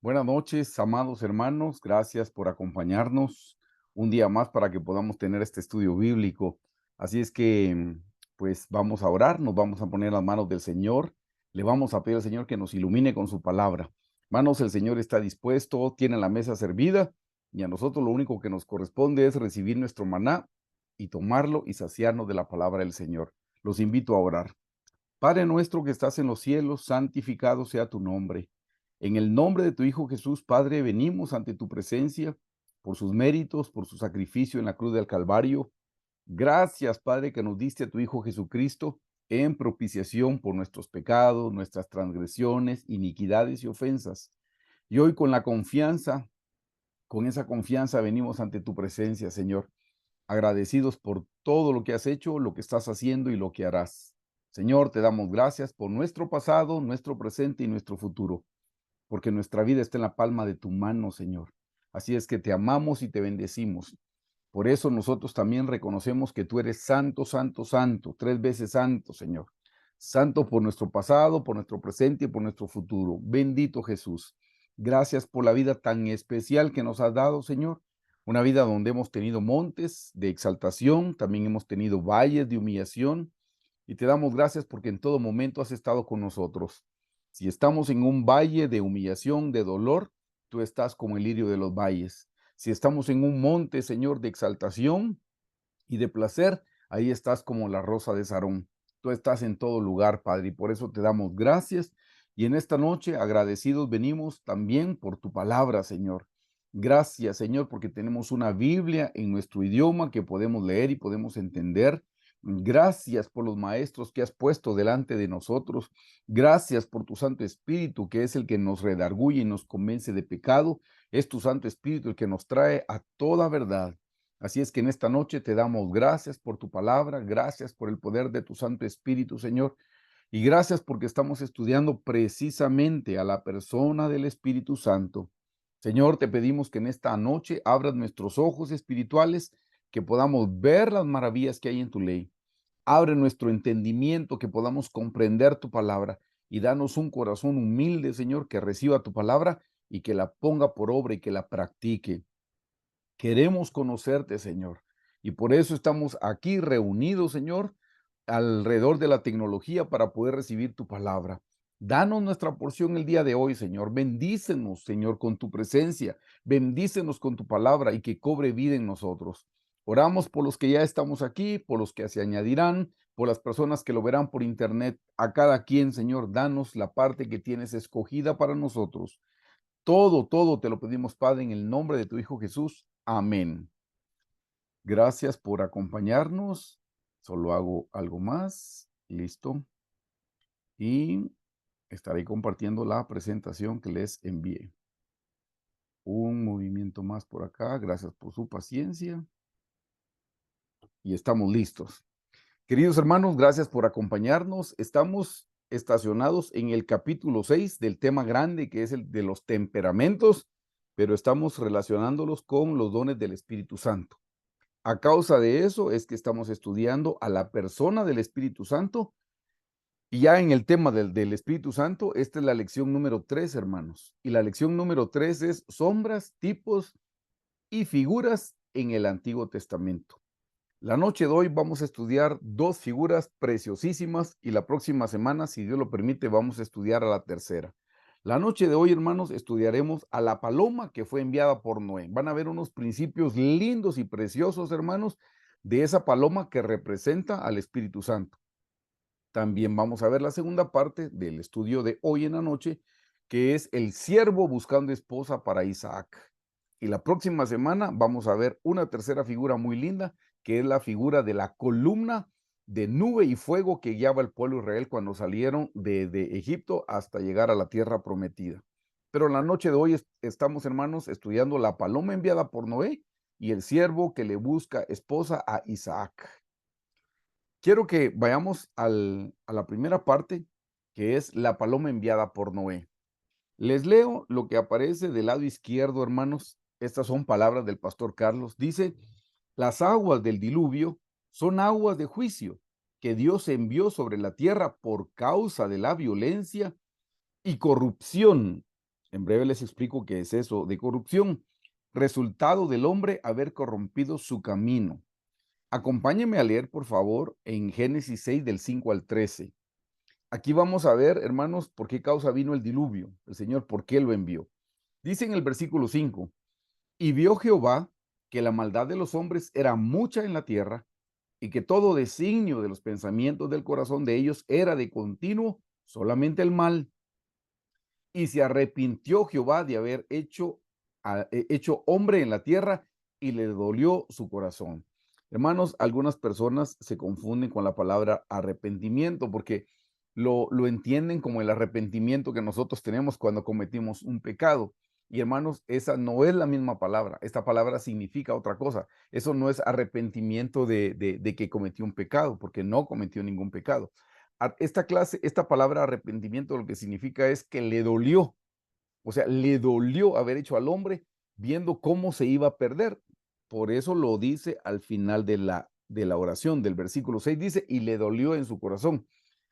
Buenas noches, amados hermanos. Gracias por acompañarnos un día más para que podamos tener este estudio bíblico. Así es que, pues vamos a orar, nos vamos a poner en las manos del Señor. Le vamos a pedir al Señor que nos ilumine con su palabra. Manos, el Señor está dispuesto, tiene la mesa servida y a nosotros lo único que nos corresponde es recibir nuestro maná y tomarlo y saciarnos de la palabra del Señor. Los invito a orar. Padre nuestro que estás en los cielos, santificado sea tu nombre. En el nombre de tu Hijo Jesús, Padre, venimos ante tu presencia por sus méritos, por su sacrificio en la cruz del Calvario. Gracias, Padre, que nos diste a tu Hijo Jesucristo en propiciación por nuestros pecados, nuestras transgresiones, iniquidades y ofensas. Y hoy con esa confianza venimos ante tu presencia, Señor, agradecidos por todo lo que has hecho, lo que estás haciendo y lo que harás. Señor, te damos gracias por nuestro pasado, nuestro presente y nuestro futuro, porque nuestra vida está en la palma de tu mano, Señor. Así es que te amamos y te bendecimos. Por eso nosotros también reconocemos que tú eres santo, santo, santo, tres veces santo, Señor. Santo por nuestro pasado, por nuestro presente y por nuestro futuro. Bendito Jesús. Gracias por la vida tan especial que nos has dado, Señor. Una vida donde hemos tenido montes de exaltación, también hemos tenido valles de humillación. Y te damos gracias porque en todo momento has estado con nosotros. Si estamos en un valle de humillación, de dolor, tú estás como el lirio de los valles. Si estamos en un monte, Señor, de exaltación y de placer, ahí estás como la rosa de Sarón. Tú estás en todo lugar, Padre, y por eso te damos gracias. Y en esta noche, agradecidos venimos también por tu palabra, Señor. Gracias, Señor, porque tenemos una Biblia en nuestro idioma que podemos leer y podemos entender. Gracias por los maestros que has puesto delante de nosotros. Gracias por tu Santo Espíritu, que es el que nos redarguye y nos convence de pecado. Es tu Santo Espíritu el que nos trae a toda verdad. Así es que en esta noche te damos gracias por tu palabra, gracias por el poder de tu Santo Espíritu, Señor, y gracias porque estamos estudiando precisamente a la persona del Espíritu Santo. Señor, te pedimos que en esta noche abras nuestros ojos espirituales, que podamos ver las maravillas que hay en tu ley. Abre nuestro entendimiento, que podamos comprender tu palabra y danos un corazón humilde, Señor, que reciba tu palabra y que la ponga por obra y que la practique. Queremos conocerte, Señor, y por eso estamos aquí reunidos, Señor, alrededor de la tecnología para poder recibir tu palabra. Danos nuestra porción el día de hoy, Señor. Bendícenos, Señor, con tu presencia. Bendícenos con tu palabra y que cobre vida en nosotros. Oramos por los que ya estamos aquí, por los que se añadirán, por las personas que lo verán por internet. A cada quien, Señor, danos la parte que tienes escogida para nosotros. Todo te lo pedimos, Padre, en el nombre de tu Hijo Jesús. Amén. Gracias por acompañarnos. Solo hago algo más. Listo. Y estaré compartiendo la presentación que les envié. Un movimiento más por acá. Gracias por su paciencia. Y estamos listos. Queridos hermanos, gracias por acompañarnos. Estamos estacionados en el capítulo 6 del tema grande que es el de los temperamentos, pero estamos relacionándolos con los dones del Espíritu Santo. A causa de eso es que estamos estudiando a la persona del Espíritu Santo. Y ya en el tema del Espíritu Santo, esta es la lección número 3, hermanos. Y la lección número 3 es sombras, tipos y figuras en el Antiguo Testamento. La noche de hoy vamos a estudiar dos figuras preciosísimas y la próxima semana, si Dios lo permite, vamos a estudiar a la tercera. La noche de hoy, hermanos, estudiaremos a la paloma que fue enviada por Noé. Van a ver unos principios lindos y preciosos, hermanos, de esa paloma que representa al Espíritu Santo. También vamos a ver la segunda parte del estudio de hoy en la noche, que es el siervo buscando esposa para Isaac. Y la próxima semana vamos a ver una tercera figura muy linda, que es la figura de la columna de nube y fuego que guiaba al pueblo de Israel cuando salieron de Egipto hasta llegar a la tierra prometida. Pero en la noche de hoy estamos, hermanos, estudiando la paloma enviada por Noé y el siervo que le busca esposa a Isaac. Quiero que vayamos a la primera parte, que es la paloma enviada por Noé. Les leo lo que aparece del lado izquierdo, hermanos. Estas son palabras del pastor Carlos. Dice, las aguas del diluvio son aguas de juicio que Dios envió sobre la tierra por causa de la violencia y corrupción En breve les explico qué es eso de corrupción. Resultado del hombre haber corrompido su camino. Acompáñenme a leer, por favor, en Génesis 6, del 5 al 13. Aquí vamos a ver, hermanos, por qué causa vino el diluvio. El Señor, por qué lo envió. Dice en el versículo 5, y vio Jehová que la maldad de los hombres era mucha en la tierra, y que todo designio de los pensamientos del corazón de ellos era de continuo solamente el mal. Y se arrepintió Jehová de haber hecho hombre en la tierra, y le dolió su corazón. Hermanos, algunas personas se confunden con la palabra arrepentimiento porque lo entienden como el arrepentimiento que nosotros tenemos cuando cometimos un pecado. Y hermanos, esa no es la misma palabra. Esta palabra significa otra cosa. Eso no es arrepentimiento de que cometió un pecado, porque no cometió ningún pecado. Esta palabra arrepentimiento lo que significa es que le dolió, o sea, le dolió haber hecho al hombre viendo cómo se iba a perder. Por eso lo dice al final de la oración del versículo 6, dice, y le dolió en su corazón.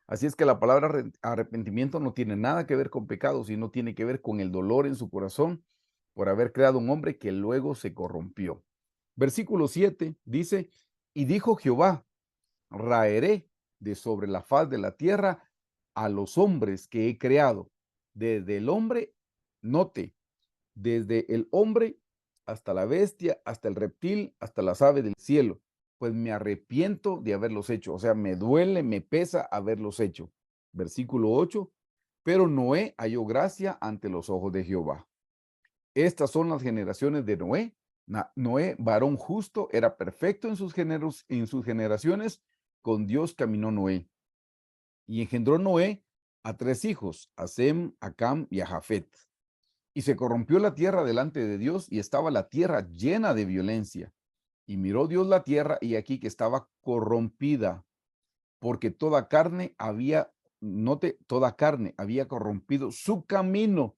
Así es que la palabra arrepentimiento no tiene nada que ver con pecado, sino tiene que ver con el dolor en su corazón por haber creado un hombre que luego se corrompió. Versículo 7 dice, y dijo Jehová, raeré de sobre la faz de la tierra a los hombres que he creado, desde el hombre, note, desde el hombre hasta la bestia, hasta el reptil, hasta las aves del cielo, pues me arrepiento de haberlos hecho, o sea, me duele, me pesa haberlos hecho. Versículo 8, pero Noé halló gracia ante los ojos de Jehová. Estas son las generaciones de Noé. Noé, varón justo, era perfecto en sus generaciones. Con Dios caminó Noé. Y engendró Noé a 3 hijos, a Sem, a Cam y a Jafet. Y se corrompió la tierra delante de Dios, y estaba la tierra llena de violencia. Y miró Dios la tierra, y aquí que estaba corrompida, porque toda carne había corrompido su camino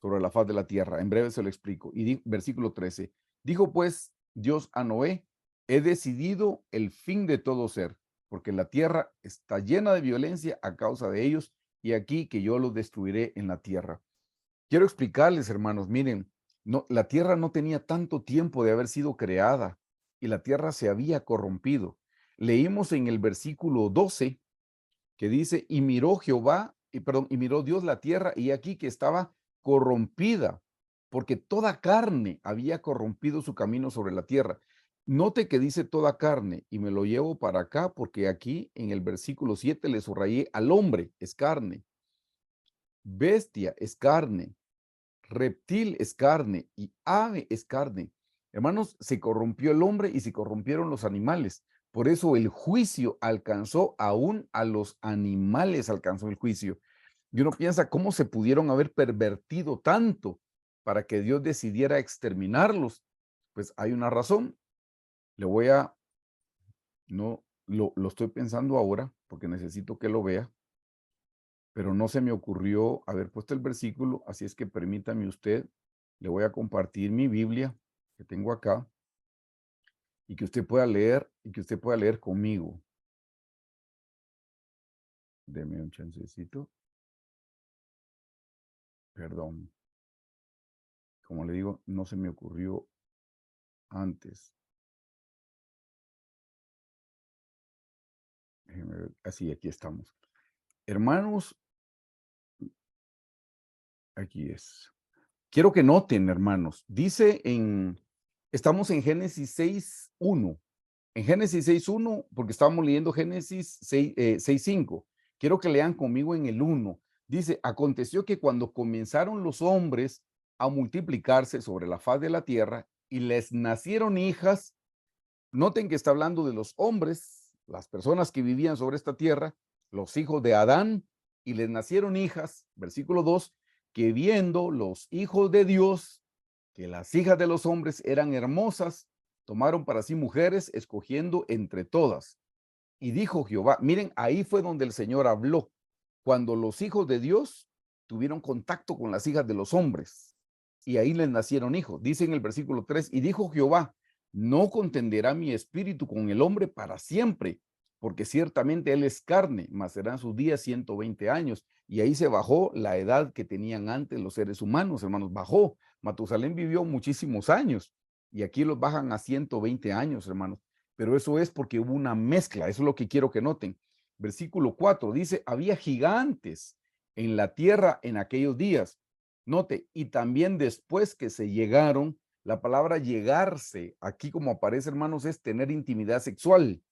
sobre la faz de la tierra. En breve se lo explico. Y versículo 13. Dijo pues Dios a Noé, he decidido el fin de todo ser, porque la tierra está llena de violencia a causa de ellos, y aquí que yo los destruiré en la tierra. Quiero explicarles, hermanos, miren, no, la tierra no tenía tanto tiempo de haber sido creada, y la tierra se había corrompido. Leímos en el versículo 12 que dice, y miró Dios la tierra, y aquí que estaba corrompida, porque toda carne había corrompido su camino sobre la tierra. Note que dice toda carne, y me lo llevo para acá, porque aquí en el versículo 7 le subrayé al hombre, es carne, bestia es carne, reptil es carne, y ave es carne. Hermanos, se corrompió el hombre y se corrompieron los animales. Por eso el juicio alcanzó aún a los animales, alcanzó el juicio. Y uno piensa cómo se pudieron haber pervertido tanto para que Dios decidiera exterminarlos. Pues hay una razón. Le voy a, no, lo estoy pensando ahora porque necesito que lo vea, pero no se me ocurrió haber puesto el versículo, así es que permítame usted, le voy a compartir mi Biblia que tengo acá y que usted pueda leer conmigo. Deme un chancecito. Perdón. Como le digo, no se me ocurrió antes. Déjeme ver. Así, aquí estamos. Hermanos, aquí es. Quiero que noten, hermanos, estamos en Génesis 6:1. En Génesis 6:1, porque estábamos leyendo Génesis 6:5. Quiero que lean conmigo en el 1. Dice, aconteció que cuando comenzaron los hombres a multiplicarse sobre la faz de la tierra y les nacieron hijas, noten que está hablando de los hombres, las personas que vivían sobre esta tierra, los hijos de Adán, y les nacieron hijas, versículo 2, que viendo los hijos de Dios, que las hijas de los hombres eran hermosas, tomaron para sí mujeres, escogiendo entre todas. Y dijo Jehová, miren, ahí fue donde el Señor habló, cuando los hijos de Dios tuvieron contacto con las hijas de los hombres, y ahí les nacieron hijos. Dice en el versículo 3, y dijo Jehová, no contenderá mi espíritu con el hombre para siempre, porque ciertamente él es carne, mas serán sus días 120 años. Y ahí se bajó la edad que tenían antes los seres humanos, hermanos, bajó. Matusalén vivió muchísimos años y aquí los bajan a 120 años, hermanos. Pero eso es porque hubo una mezcla, eso es lo que quiero que noten. Versículo 4 dice, había gigantes en la tierra en aquellos días. Note, y también después que se llegaron, la palabra llegarse, aquí como aparece, hermanos, es tener intimidad sexual.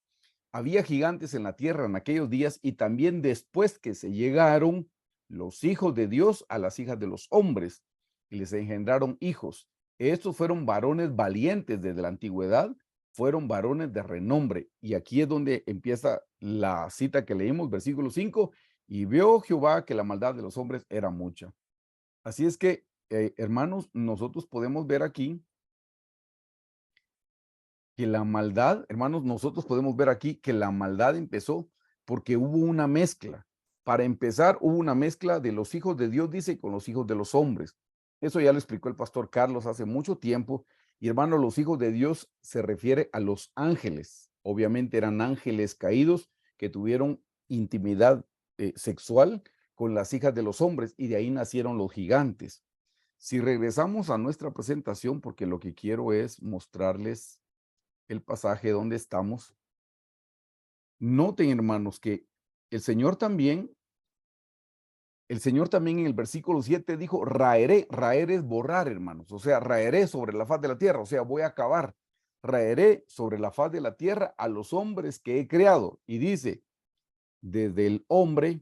Había gigantes en la tierra en aquellos días y también después que se llegaron los hijos de Dios a las hijas de los hombres y les engendraron hijos. Estos fueron varones valientes desde la antigüedad, fueron varones de renombre. Y aquí es donde empieza la cita que leímos, versículo 5, y vio Jehová que la maldad de los hombres era mucha. Así es que, hermanos, nosotros podemos ver aquí que la maldad, hermanos, nosotros podemos ver aquí que la maldad empezó porque hubo una mezcla. Para empezar, hubo una mezcla de los hijos de Dios, dice, con los hijos de los hombres. Eso ya lo explicó el pastor Carlos hace mucho tiempo. Y hermano, los hijos de Dios se refiere a los ángeles. Obviamente eran ángeles caídos que tuvieron intimidad sexual con las hijas de los hombres y de ahí nacieron los gigantes. Si regresamos a nuestra presentación, porque lo que quiero es mostrarles el pasaje donde estamos, noten, hermanos, que el Señor también, el Señor también en el versículo 7 dijo, raeré, raer es borrar, hermanos, o sea, raeré sobre la faz de la tierra, o sea, voy a acabar, raeré sobre la faz de la tierra a los hombres que he creado. Y dice, desde el hombre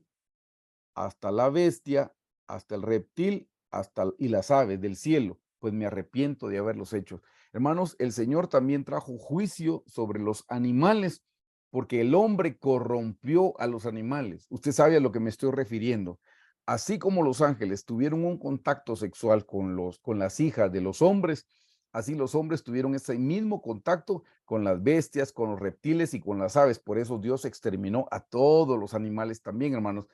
hasta la bestia, hasta el reptil, y las aves del cielo, pues me arrepiento de haberlos hecho. Hermanos, el Señor también trajo juicio sobre los animales, porque el hombre corrompió a los animales. Usted sabe a lo que me estoy refiriendo. Así como los ángeles tuvieron un contacto sexual con las hijas de los hombres, así los hombres tuvieron ese mismo contacto con las bestias, con los reptiles y con las aves. Por eso Dios exterminó a todos los animales también, hermanos.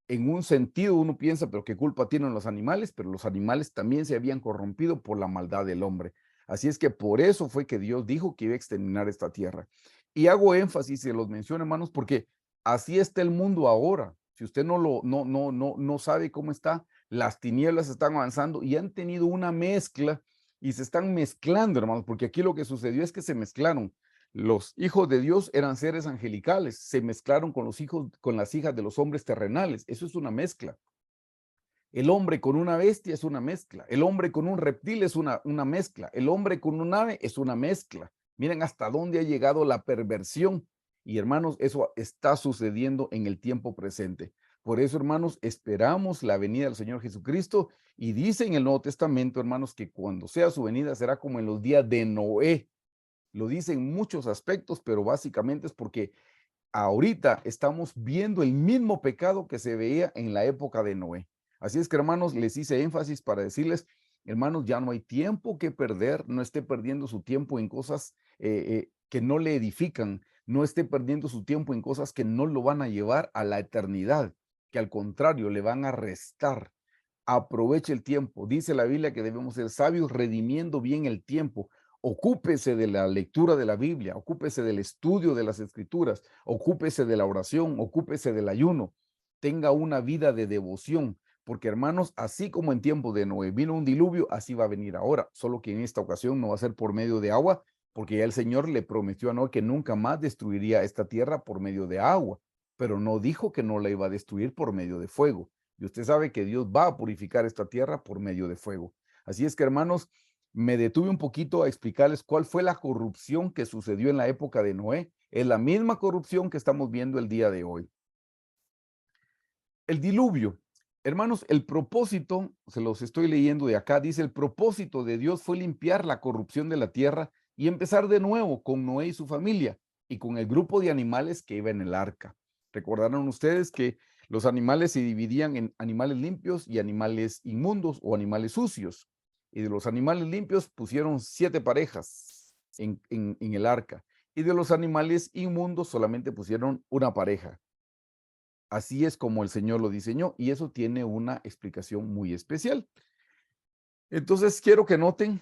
En un sentido uno piensa, pero qué culpa tienen los animales, pero los animales también se habían corrompido por la maldad del hombre. Así es que por eso fue que Dios dijo que iba a exterminar esta tierra. Y hago énfasis, se los menciono, hermanos, porque así está el mundo ahora. Si usted no sabe cómo está, las tinieblas están avanzando y han tenido una mezcla y se están mezclando, hermanos, porque aquí lo que sucedió es que se mezclaron. Los hijos de Dios eran seres angelicales, se mezclaron con los hijos, con las hijas de los hombres terrenales. Eso es una mezcla. El hombre con una bestia es una mezcla. El hombre con un reptil es una mezcla. El hombre con un ave es una mezcla. Miren hasta dónde ha llegado la perversión. Y hermanos, eso está sucediendo en el tiempo presente. Por eso, hermanos, esperamos la venida del Señor Jesucristo. Y dice en el Nuevo Testamento, hermanos, que cuando sea su venida será como en los días de Noé. Lo dice en muchos aspectos, pero básicamente es porque ahorita estamos viendo el mismo pecado que se veía en la época de Noé. Así es que, hermanos, les hice énfasis para decirles, hermanos, ya no hay tiempo que perder, no esté perdiendo su tiempo en cosas que no le edifican, no esté perdiendo su tiempo en cosas que no lo van a llevar a la eternidad, que al contrario le van a restar. Aproveche el tiempo. Dice la Biblia que debemos ser sabios redimiendo bien el tiempo. Ocúpese de la lectura de la Biblia, ocúpese del estudio de las escrituras, ocúpese de la oración, ocúpese del ayuno. Tenga una vida de devoción, porque hermanos, así como en tiempo de Noé vino un diluvio, así va a venir ahora, solo que en esta ocasión no va a ser por medio de agua, porque ya el Señor le prometió a Noé que nunca más destruiría esta tierra por medio de agua, pero no dijo que no la iba a destruir por medio de fuego. Y usted sabe que Dios va a purificar esta tierra por medio de fuego. Así es que, hermanos, me detuve un poquito a explicarles cuál fue la corrupción que sucedió en la época de Noé. Es la misma corrupción que estamos viendo el día de hoy. El diluvio. Hermanos, el propósito, se los estoy leyendo de acá, dice, el propósito de Dios fue limpiar la corrupción de la tierra y empezar de nuevo con Noé y su familia y con el grupo de animales que iba en el arca. Recordaron ustedes que los animales se dividían en animales limpios y animales inmundos o animales sucios. Y de los animales limpios pusieron 7 parejas en el arca. Y de los animales inmundos solamente pusieron una pareja. Así es como el Señor lo diseñó y eso tiene una explicación muy especial. Entonces quiero que noten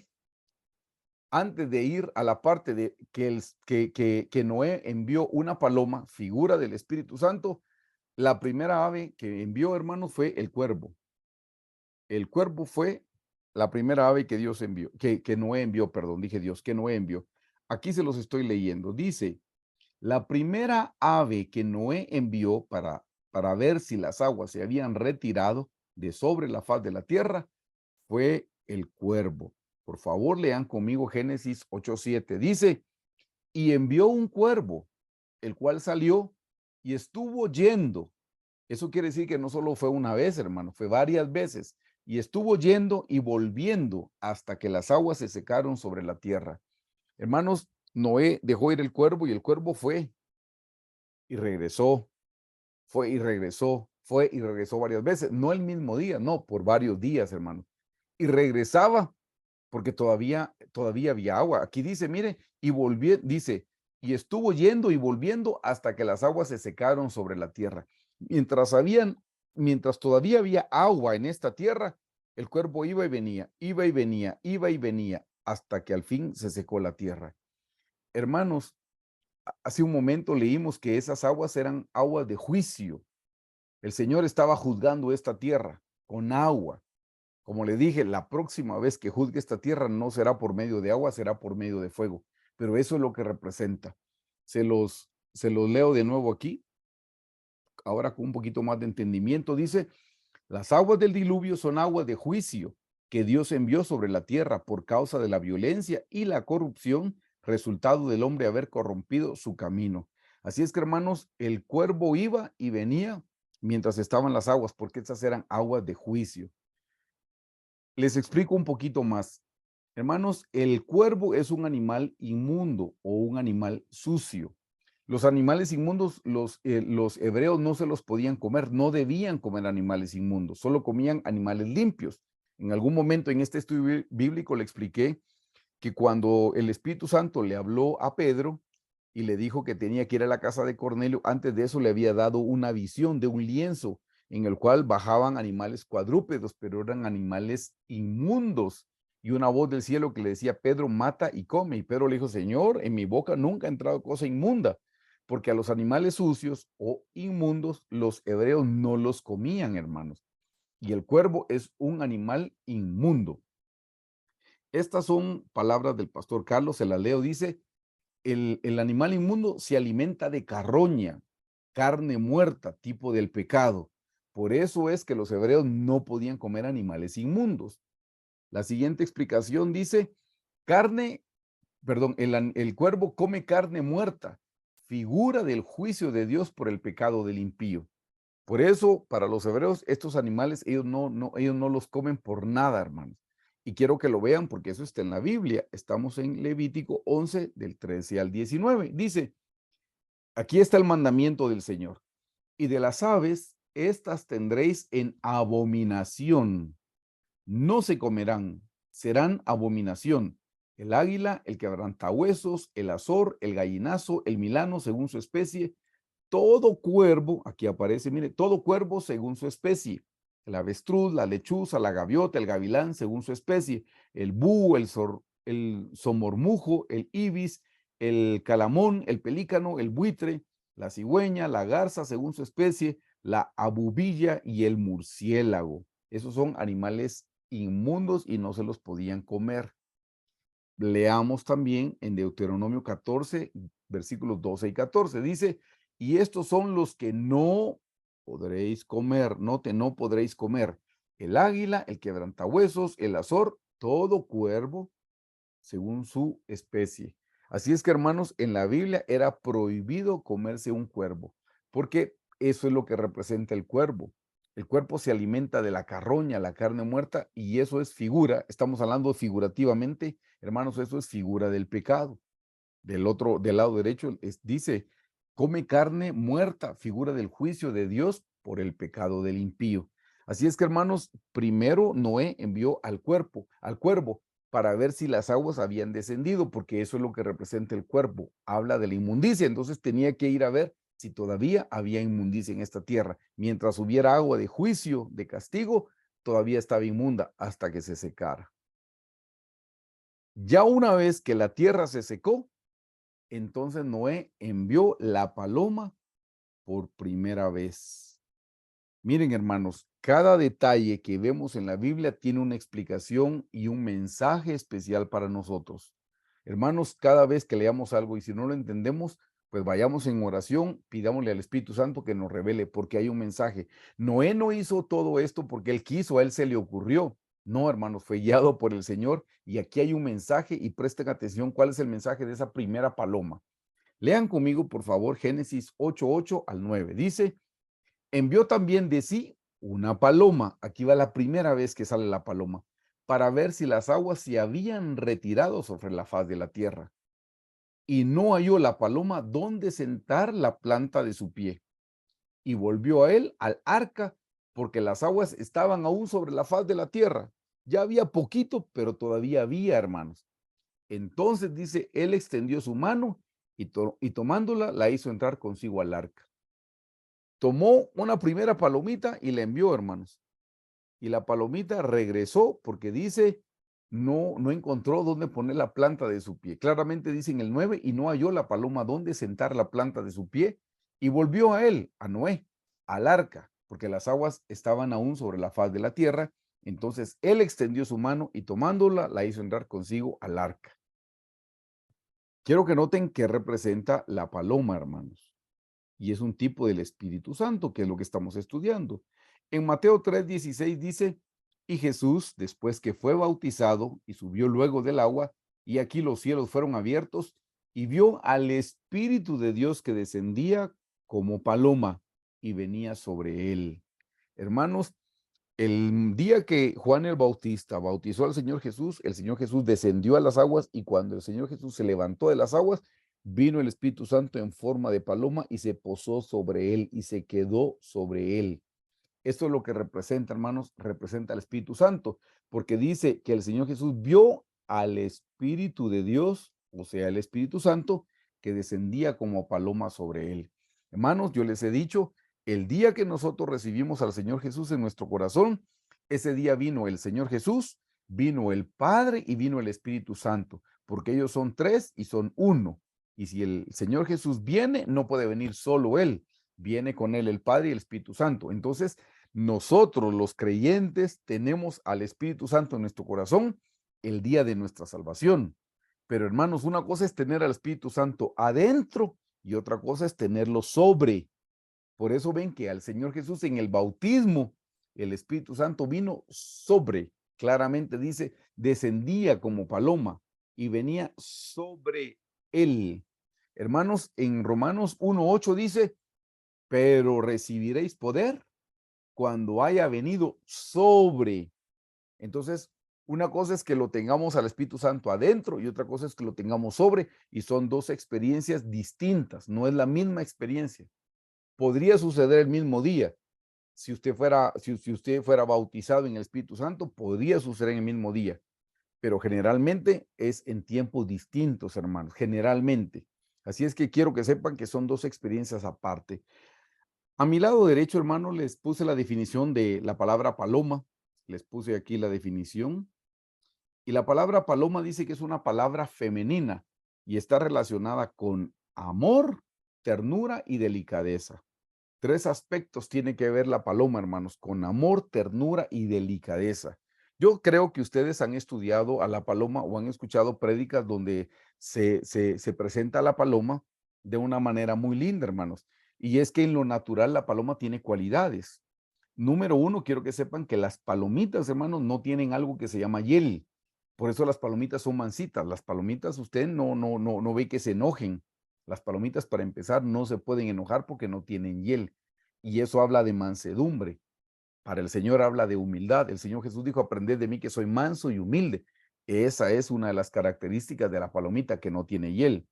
antes de ir a la parte de que Noé envió una paloma, figura del Espíritu Santo, la primera ave que envió, hermanos, fue el cuervo. El cuervo fue la primera ave que Dios envió, que Noé envió, perdón, dije Dios, que Noé envió. Aquí se los estoy leyendo. Dice, la primera ave que Noé envió para ver si las aguas se habían retirado de sobre la faz de la tierra fue el cuervo. Por favor, lean conmigo Génesis 8:7. Dice, y envió un cuervo, el cual salió y estuvo yendo. Eso quiere decir que no solo fue una vez, hermano, fue varias veces. Y estuvo yendo y volviendo hasta que las aguas se secaron sobre la tierra. Hermanos, Noé dejó ir el cuervo y el cuervo fue y regresó, fue y regresó, fue y regresó varias veces. No el mismo día, no, por varios días, hermano. Y regresaba porque todavía había agua. Aquí dice, mire, y volvió, dice, y estuvo yendo y volviendo hasta que las aguas se secaron sobre la tierra. Mientras todavía había agua en esta tierra, el cuervo iba y venía, iba y venía, iba y venía, hasta que al fin se secó la tierra. Hermanos, hace un momento leímos que esas aguas eran aguas de juicio. El Señor estaba juzgando esta tierra con agua. Como le dije, la próxima vez que juzgue esta tierra no será por medio de agua, será por medio de fuego. Pero eso es lo que representa. Se los leo de nuevo aquí, ahora con un poquito más de entendimiento. Dice, las aguas del diluvio son aguas de juicio que Dios envió sobre la tierra por causa de la violencia y la corrupción, resultado del hombre haber corrompido su camino. Así es que, hermanos, el cuervo iba y venía mientras estaban las aguas, porque estas eran aguas de juicio. Les explico un poquito más. Hermanos, el cuervo es un animal inmundo o un animal sucio. Los animales inmundos, los hebreos no se los podían comer, no debían comer animales inmundos, solo comían animales limpios. En algún momento en este estudio bíblico le expliqué que cuando el Espíritu Santo le habló a Pedro y le dijo que tenía que ir a la casa de Cornelio, antes de eso le había dado una visión de un lienzo en el cual bajaban animales cuadrúpedos, pero eran animales inmundos. Y una voz del cielo que le decía, Pedro, mata y come. Y Pedro le dijo, Señor, en mi boca nunca ha entrado cosa inmunda, porque a los animales sucios o inmundos los hebreos no los comían, hermanos. Y el cuervo es un animal inmundo. Estas son palabras del pastor Carlos, se las leo, dice, el animal inmundo se alimenta de carroña, carne muerta, tipo del pecado. Por eso es que los hebreos no podían comer animales inmundos. La siguiente explicación dice, carne, perdón, el cuervo come carne muerta, figura del juicio de Dios por el pecado del impío. Por eso, para los hebreos, estos animales, ellos no los comen por nada, hermanos. Y quiero que lo vean porque eso está en la Biblia. Estamos en Levítico 11, del 13 al 19. Dice, aquí está el mandamiento del Señor. Y de las aves, estas tendréis en abominación. No se comerán, serán abominación. El águila, el quebrantahuesos, el azor, el gallinazo, el milano, según su especie, todo cuervo, aquí aparece, mire, todo cuervo según su especie. El avestruz, la lechuza, la gaviota, el gavilán según su especie. El búho, el somormujo, el ibis, el calamón, el pelícano, el buitre, la cigüeña, la garza según su especie, la abubilla y el murciélago. Esos son animales inmundos y no se los podían comer. Leamos también en Deuteronomio 14, versículos 12 y 14. Dice, y estos son los que no podréis comer, note, no podréis comer. El águila, el quebrantahuesos, el azor, todo cuervo según su especie. Así es que, hermanos, en la Biblia era prohibido comerse un cuervo, porque eso es lo que representa el cuervo. El cuerpo se alimenta de la carroña, la carne muerta, y eso es figura. Estamos hablando figurativamente, hermanos, eso es figura del pecado. Del lado derecho, dice, come carne muerta, figura del juicio de Dios por el pecado del impío. Así es que, hermanos, primero Noé envió al cuervo, para ver si las aguas habían descendido, porque eso es lo que representa el cuervo. Habla de la inmundicia, entonces tenía que ir a ver si todavía había inmundicia en esta tierra. Mientras hubiera agua de juicio, de castigo, todavía estaba inmunda hasta que se secara. Ya una vez que la tierra se secó, entonces Noé envió la paloma por primera vez. Miren, hermanos, cada detalle que vemos en la Biblia tiene una explicación y un mensaje especial para nosotros. Hermanos, cada vez que leamos algo y si no lo entendemos, pues vayamos en oración, pidámosle al Espíritu Santo que nos revele, porque hay un mensaje. Noé no hizo todo esto porque él quiso, a él se le ocurrió. No, hermanos, fue guiado por el Señor y aquí hay un mensaje y presten atención cuál es el mensaje de esa primera paloma. Lean conmigo, por favor, Génesis 8:8 al 9. Dice, envió también de sí una paloma. Aquí va la primera vez que sale la paloma, para ver si las aguas se habían retirado sobre la faz de la tierra. Y no halló la paloma donde sentar la planta de su pie. Y volvió a él al arca, porque las aguas estaban aún sobre la faz de la tierra. Ya había poquito, pero todavía había, hermanos. Entonces dice, él extendió su mano y tomándola la hizo entrar consigo al arca. Tomó una primera palomita y la envió, hermanos. Y la palomita regresó porque dice, no encontró dónde poner la planta de su pie. Claramente dice en el 9, y no halló la paloma dónde sentar la planta de su pie. Y volvió a él, a Noé, al arca, porque las aguas estaban aún sobre la faz de la tierra. Entonces él extendió su mano y tomándola, la hizo entrar consigo al arca. Quiero que noten que representa la paloma, hermanos. Y es un tipo del Espíritu Santo, que es lo que estamos estudiando. En Mateo 3:16 dice, y Jesús, después que fue bautizado y subió luego del agua, y aquí los cielos fueron abiertos, y vio al Espíritu de Dios que descendía como paloma y venía sobre él. Hermanos, el día que Juan el Bautista bautizó al Señor Jesús, el Señor Jesús descendió a las aguas y cuando el Señor Jesús se levantó de las aguas, vino el Espíritu Santo en forma de paloma y se posó sobre él y se quedó sobre él. Esto es lo que representa, hermanos, representa al Espíritu Santo, porque dice que el Señor Jesús vio al Espíritu de Dios, o sea, el Espíritu Santo, que descendía como paloma sobre él. Hermanos, yo les he dicho, el día que nosotros recibimos al Señor Jesús en nuestro corazón, ese día vino el Señor Jesús, vino el Padre y vino el Espíritu Santo, porque ellos son tres y son uno. Y si el Señor Jesús viene, no puede venir solo él, viene con él el Padre y el Espíritu Santo. Entonces, nosotros los creyentes tenemos al Espíritu Santo en nuestro corazón el día de nuestra salvación. Pero hermanos, una cosa es tener al Espíritu Santo adentro y otra cosa es tenerlo sobre. Por eso ven que al Señor Jesús en el bautismo, el Espíritu Santo vino sobre. Claramente dice, descendía como paloma y venía sobre él. Hermanos, en Romanos 1:8 dice, pero recibiréis poder cuando haya venido sobre. Entonces, una cosa es que lo tengamos al Espíritu Santo adentro y otra cosa es que lo tengamos sobre y son dos experiencias distintas, no es la misma experiencia. Podría suceder el mismo día. Si usted fuera bautizado en el Espíritu Santo, podría suceder en el mismo día, pero generalmente es en tiempos distintos, hermanos, generalmente. Así es que quiero que sepan que son dos experiencias aparte. A mi lado derecho, hermano, les puse la definición de la palabra paloma. Les puse aquí la definición. Y la palabra paloma dice que es una palabra femenina y está relacionada con amor, ternura y delicadeza. Tres aspectos tiene que ver la paloma, hermanos, con amor, ternura y delicadeza. Yo creo que ustedes han estudiado a la paloma o han escuchado prédicas donde se presenta a la paloma de una manera muy linda, hermanos. Y es que en lo natural la paloma tiene cualidades. Número uno, quiero que sepan que las palomitas, hermanos, no tienen algo que se llama hiel. Por eso las palomitas son mansitas. Las palomitas usted no ve que se enojen. Las palomitas, para empezar, no se pueden enojar porque no tienen hiel. Y eso habla de mansedumbre. Para el Señor habla de humildad. El Señor Jesús dijo, aprended de mí que soy manso y humilde. Esa es una de las características de la palomita que no tiene hiel.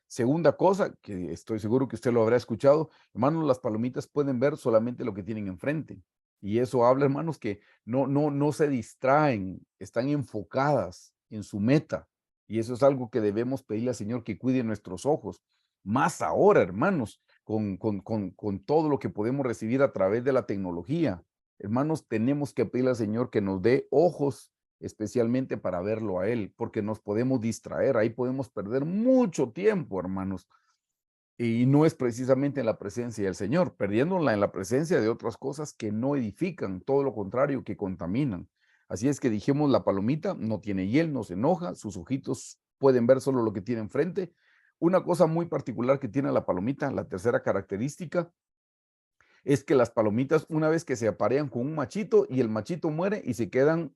Segunda cosa, que estoy seguro que usted lo habrá escuchado, hermanos, las palomitas pueden ver solamente lo que tienen enfrente. Y eso habla, hermanos, que no se distraen, están enfocadas en su meta. Y eso es algo que debemos pedirle al Señor que cuide nuestros ojos. Más ahora, hermanos, con todo lo que podemos recibir a través de la tecnología. Hermanos, tenemos que pedirle al Señor que nos dé ojos especialmente para verlo a Él, porque nos podemos distraer, ahí podemos perder mucho tiempo, hermanos. Y no es precisamente en la presencia del Señor, perdiéndola en la presencia de otras cosas que no edifican, todo lo contrario, que contaminan. Así es que dijimos, la palomita no tiene hiel, no se enoja, sus ojitos pueden ver solo lo que tiene enfrente. Una cosa muy particular que tiene la palomita, la tercera característica, es que las palomitas, una vez que se aparean con un machito y el machito muere y se quedan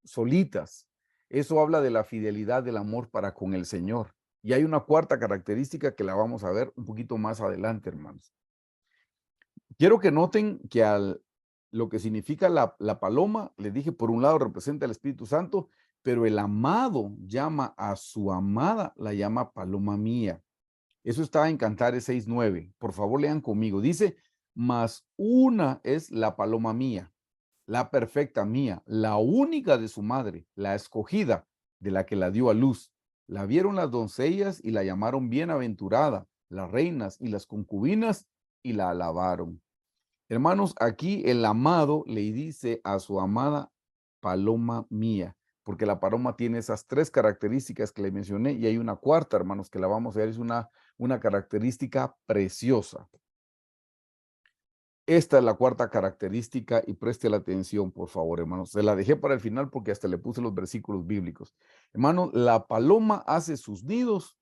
solitas. Eso habla de la fidelidad del amor para con el Señor. Y hay una cuarta característica que la vamos a ver un poquito más adelante, hermanos. Quiero que noten que lo que significa la paloma, les dije, por un lado representa el Espíritu Santo, pero el amado llama a su amada, la llama paloma mía. Eso está en Cantares 6:9. Por favor, lean conmigo. Dice, mas una es la paloma mía, la perfecta mía, la única de su madre, la escogida, de la que la dio a luz. La vieron las doncellas y la llamaron bienaventurada, las reinas y las concubinas y la alabaron. Hermanos, aquí el amado le dice a su amada paloma mía, porque la paloma tiene esas tres características que le mencioné y hay una cuarta, hermanos, que la vamos a ver, es una característica preciosa. Esta es la cuarta característica y preste la atención, por favor, hermanos. Se la dejé para el final porque hasta le puse los versículos bíblicos. Hermanos, la paloma hace sus nidos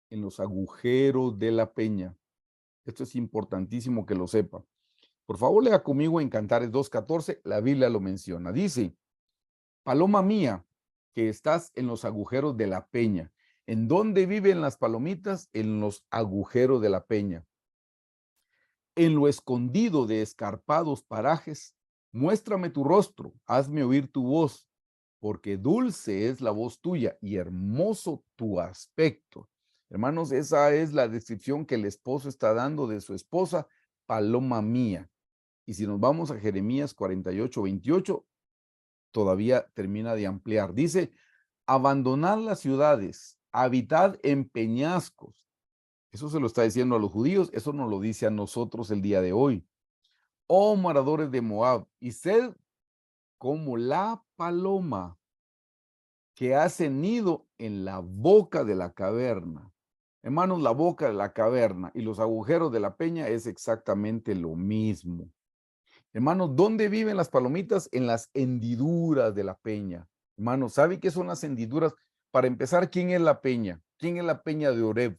en los agujeros de la peña. Esto es importantísimo que lo sepa. Por favor, lea conmigo en Cantares 2:14, la Biblia lo menciona. Dice, paloma mía, que estás en los agujeros de la peña. ¿En dónde viven las palomitas? En los agujeros de la peña. En lo escondido de escarpados parajes, muéstrame tu rostro, hazme oír tu voz, porque dulce es la voz tuya y hermoso tu aspecto. Hermanos, esa es la descripción que el esposo está dando de su esposa, paloma mía. Y si nos vamos a Jeremías 48:28, todavía termina de ampliar. Dice, abandonad las ciudades, habitad en peñascos. Eso se lo está diciendo a los judíos, eso nos lo dice a nosotros el día de hoy. Oh moradores de Moab, y sed como la paloma que hace nido en la boca de la caverna. Hermanos, la boca de la caverna y los agujeros de la peña es exactamente lo mismo. Hermanos, ¿dónde viven las palomitas? En las hendiduras de la peña. Hermanos, ¿sabe qué son las hendiduras? Para empezar, ¿quién es la peña? ¿Quién es la peña de Oreb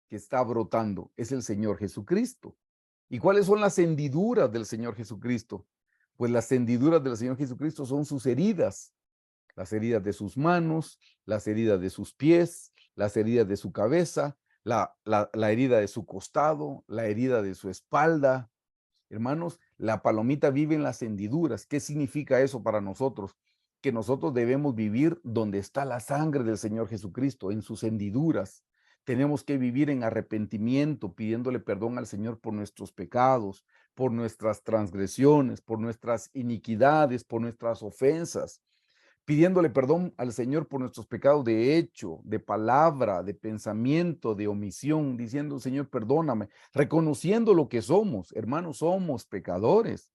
que está brotando? Es el Señor Jesucristo. ¿Y cuáles son las hendiduras del Señor Jesucristo? Pues las hendiduras del Señor Jesucristo son sus heridas, las heridas de sus manos, las heridas de sus pies, las heridas de su cabeza, la herida de su costado, la herida de su espalda. Hermanos, la palomita vive en las hendiduras. ¿Qué significa eso para nosotros? Que nosotros debemos vivir donde está la sangre del Señor Jesucristo, en sus hendiduras. Tenemos que vivir en arrepentimiento, pidiéndole perdón al Señor por nuestros pecados, por nuestras transgresiones, por nuestras iniquidades, por nuestras ofensas, pidiéndole perdón al Señor por nuestros pecados de hecho, de palabra, de pensamiento, de omisión, diciendo, Señor, perdóname, reconociendo lo que somos, hermanos, somos pecadores.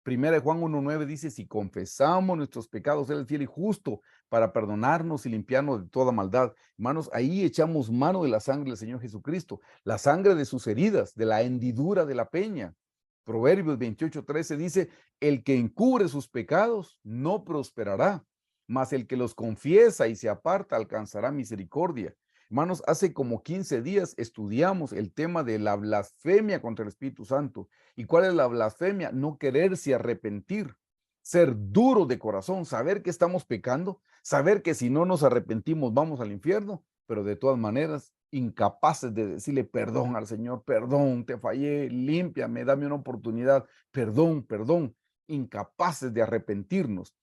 Primera de Juan 1:9 dice, si confesamos nuestros pecados, Él es fiel y justo para perdonarnos y limpiarnos de toda maldad. Hermanos, ahí echamos mano de la sangre del Señor Jesucristo, la sangre de sus heridas, de la hendidura de la peña. Proverbios 28:13 dice, el que encubre sus pecados no prosperará, mas el que los confiesa y se aparta alcanzará misericordia. Hermanos, hace como 15 días estudiamos el tema de la blasfemia contra el Espíritu Santo. ¿Y cuál es la blasfemia? No quererse arrepentir, ser duro de corazón, saber que estamos pecando, saber que si no nos arrepentimos vamos al infierno, pero de todas maneras incapaces de decirle perdón al Señor, perdón, te fallé, límpiame, dame una oportunidad, perdón, perdón, incapaces de arrepentirnos.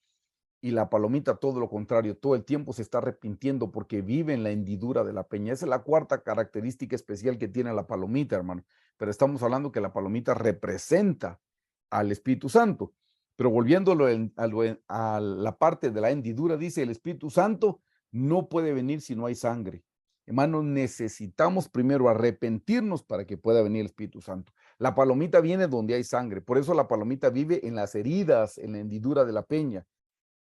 Y la palomita, todo lo contrario, todo el tiempo se está arrepintiendo porque vive en la hendidura de la peña. Esa es la cuarta característica especial que tiene la palomita, hermano. Pero estamos hablando que la palomita representa al Espíritu Santo. Pero volviéndolo a la parte de la hendidura, dice el Espíritu Santo no puede venir si no hay sangre. Hermano, necesitamos primero arrepentirnos para que pueda venir el Espíritu Santo. La palomita viene donde hay sangre. Por eso la palomita vive en las heridas, en la hendidura de la peña.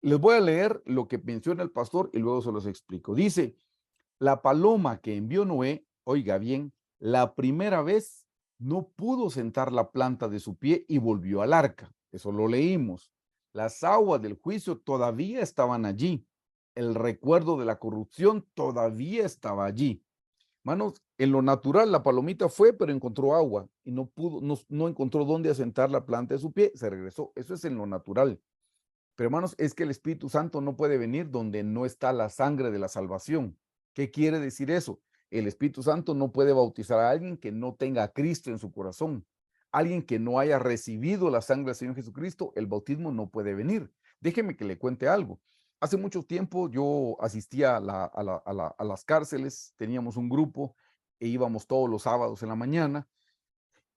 Les voy a leer lo que menciona el pastor y luego se los explico. Dice, la paloma que envió Noé, oiga bien, la primera vez no pudo sentar la planta de su pie y volvió al arca. Eso lo leímos. Las aguas del juicio todavía estaban allí. El recuerdo de la corrupción todavía estaba allí. Manos, en lo natural la palomita fue, pero encontró agua y no pudo, no encontró dónde asentar la planta de su pie, se regresó. Eso es en lo natural. Pero hermanos, es que el Espíritu Santo no puede venir donde no está la sangre de la salvación. ¿Qué quiere decir eso? El Espíritu Santo no puede bautizar a alguien que no tenga a Cristo en su corazón. Alguien que no haya recibido la sangre del Señor Jesucristo, el bautismo no puede venir. Déjeme que le cuente algo. Hace mucho tiempo yo asistía a las cárceles, teníamos un grupo e íbamos todos los sábados en la mañana.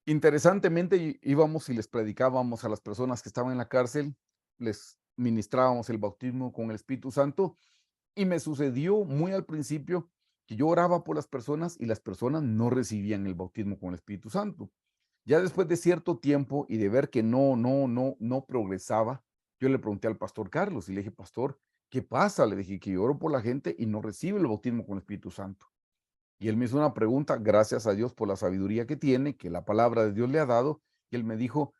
Interesantemente íbamos y les predicábamos a las personas que estaban en la cárcel, les ministrábamos el bautismo con el Espíritu Santo y me sucedió muy al principio que yo oraba por las personas y las personas no recibían el bautismo con el Espíritu Santo. Ya después de cierto tiempo y de ver que no progresaba, yo le pregunté al pastor Carlos y le dije, pastor, ¿qué pasa? Le dije que yo oro por la gente y no recibe el bautismo con el Espíritu Santo. Y él me hizo una pregunta, gracias a Dios por la sabiduría que tiene, que la palabra de Dios le ha dado, y él me dijo,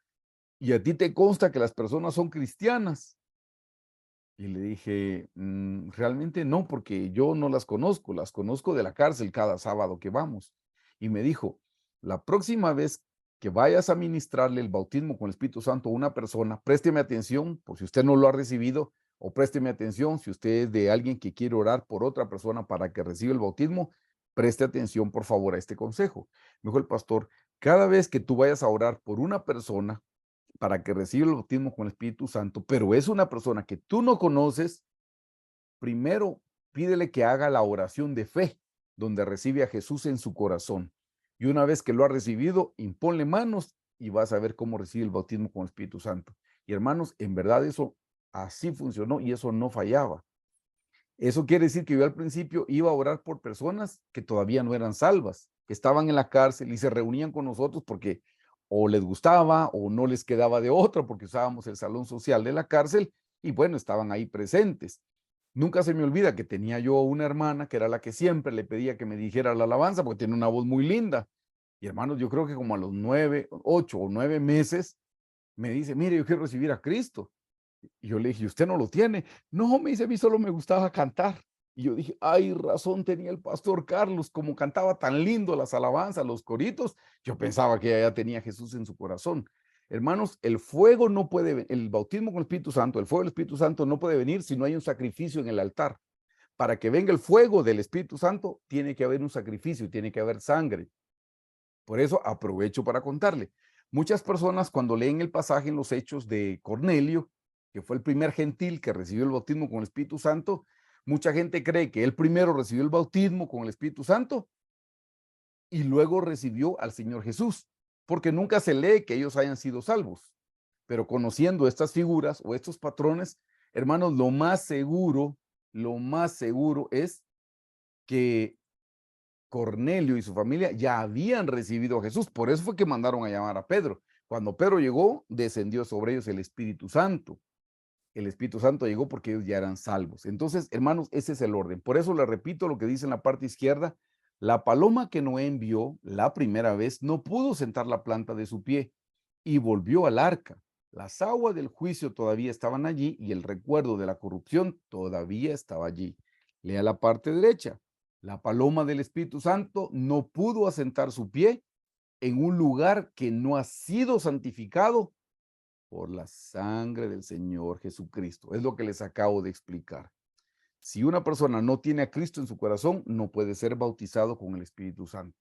¿y a ti te consta que las personas son cristianas? Y le dije, realmente no, porque yo no las conozco de la cárcel cada sábado que vamos. Y me dijo, la próxima vez que vayas a ministrarle el bautismo con el Espíritu Santo a una persona, présteme atención, por si usted no lo ha recibido, o présteme atención si usted es de alguien que quiere orar por otra persona para que reciba el bautismo, preste atención por favor a este consejo. Me dijo el pastor, cada vez que tú vayas a orar por una persona, para que reciba el bautismo con el Espíritu Santo, pero es una persona que tú no conoces, primero pídele que haga la oración de fe, donde recibe a Jesús en su corazón. Y una vez que lo ha recibido, imponle manos y vas a ver cómo recibe el bautismo con el Espíritu Santo. Y hermanos, en verdad eso así funcionó y eso no fallaba. Eso quiere decir que yo al principio iba a orar por personas que todavía no eran salvas, que estaban en la cárcel y se reunían con nosotros porque o les gustaba o no les quedaba de otra porque usábamos el salón social de la cárcel y bueno, estaban ahí presentes. Nunca se me olvida que tenía yo una hermana que era la que siempre le pedía que me dijera la alabanza porque tiene una voz muy linda. Y hermanos, yo creo que como a los 8 o 9 meses me dice, mire, yo quiero recibir a Cristo. Y yo le dije, ¿usted no lo tiene? No, me dice, a mí solo me gustaba cantar. Y yo dije, ay, razón tenía el pastor Carlos, como cantaba tan lindo las alabanzas, los coritos. Yo pensaba que ella ya tenía a Jesús en su corazón. Hermanos, el fuego no puede, el bautismo con el Espíritu Santo, el fuego del Espíritu Santo no puede venir si no hay un sacrificio en el altar. Para que venga el fuego del Espíritu Santo, tiene que haber un sacrificio, tiene que haber sangre. Por eso aprovecho para contarle. Muchas personas cuando leen el pasaje en los Hechos de Cornelio, que fue el primer gentil que recibió el bautismo con el Espíritu Santo, mucha gente cree que él primero recibió el bautismo con el Espíritu Santo y luego recibió al Señor Jesús, porque nunca se lee que ellos hayan sido salvos. Pero conociendo estas figuras o estos patrones, hermanos, lo más seguro es que Cornelio y su familia ya habían recibido a Jesús. Por eso fue que mandaron a llamar a Pedro. Cuando Pedro llegó, descendió sobre ellos el Espíritu Santo. El Espíritu Santo llegó porque ellos ya eran salvos. Entonces, hermanos, ese es el orden. Por eso le repito lo que dice en la parte izquierda. La paloma que Noé envió la primera vez no pudo sentar la planta de su pie y volvió al arca. Las aguas del juicio todavía estaban allí y el recuerdo de la corrupción todavía estaba allí. Lea la parte derecha. La paloma del Espíritu Santo no pudo asentar su pie en un lugar que no ha sido santificado por la sangre del Señor Jesucristo. Es lo que les acabo de explicar. Si una persona no tiene a Cristo en su corazón, no puede ser bautizado con el Espíritu Santo.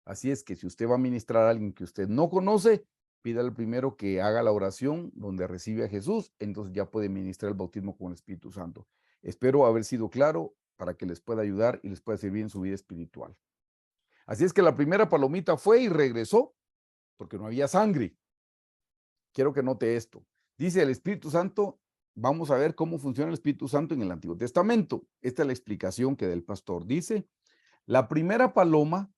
Así es que si usted va a ministrar a alguien que usted no conoce, pídale primero que haga la oración donde recibe a Jesús, entonces ya puede ministrar el bautismo con el Espíritu Santo. Espero haber sido claro para que les pueda ayudar y les pueda servir en su vida espiritual. Así es que la primera palomita fue y regresó porque no había sangre. Quiero que note esto. Dice el Espíritu Santo, vamos a ver cómo funciona el Espíritu Santo en el Antiguo Testamento. Esta es la explicación que da el pastor. Dice, la primera paloma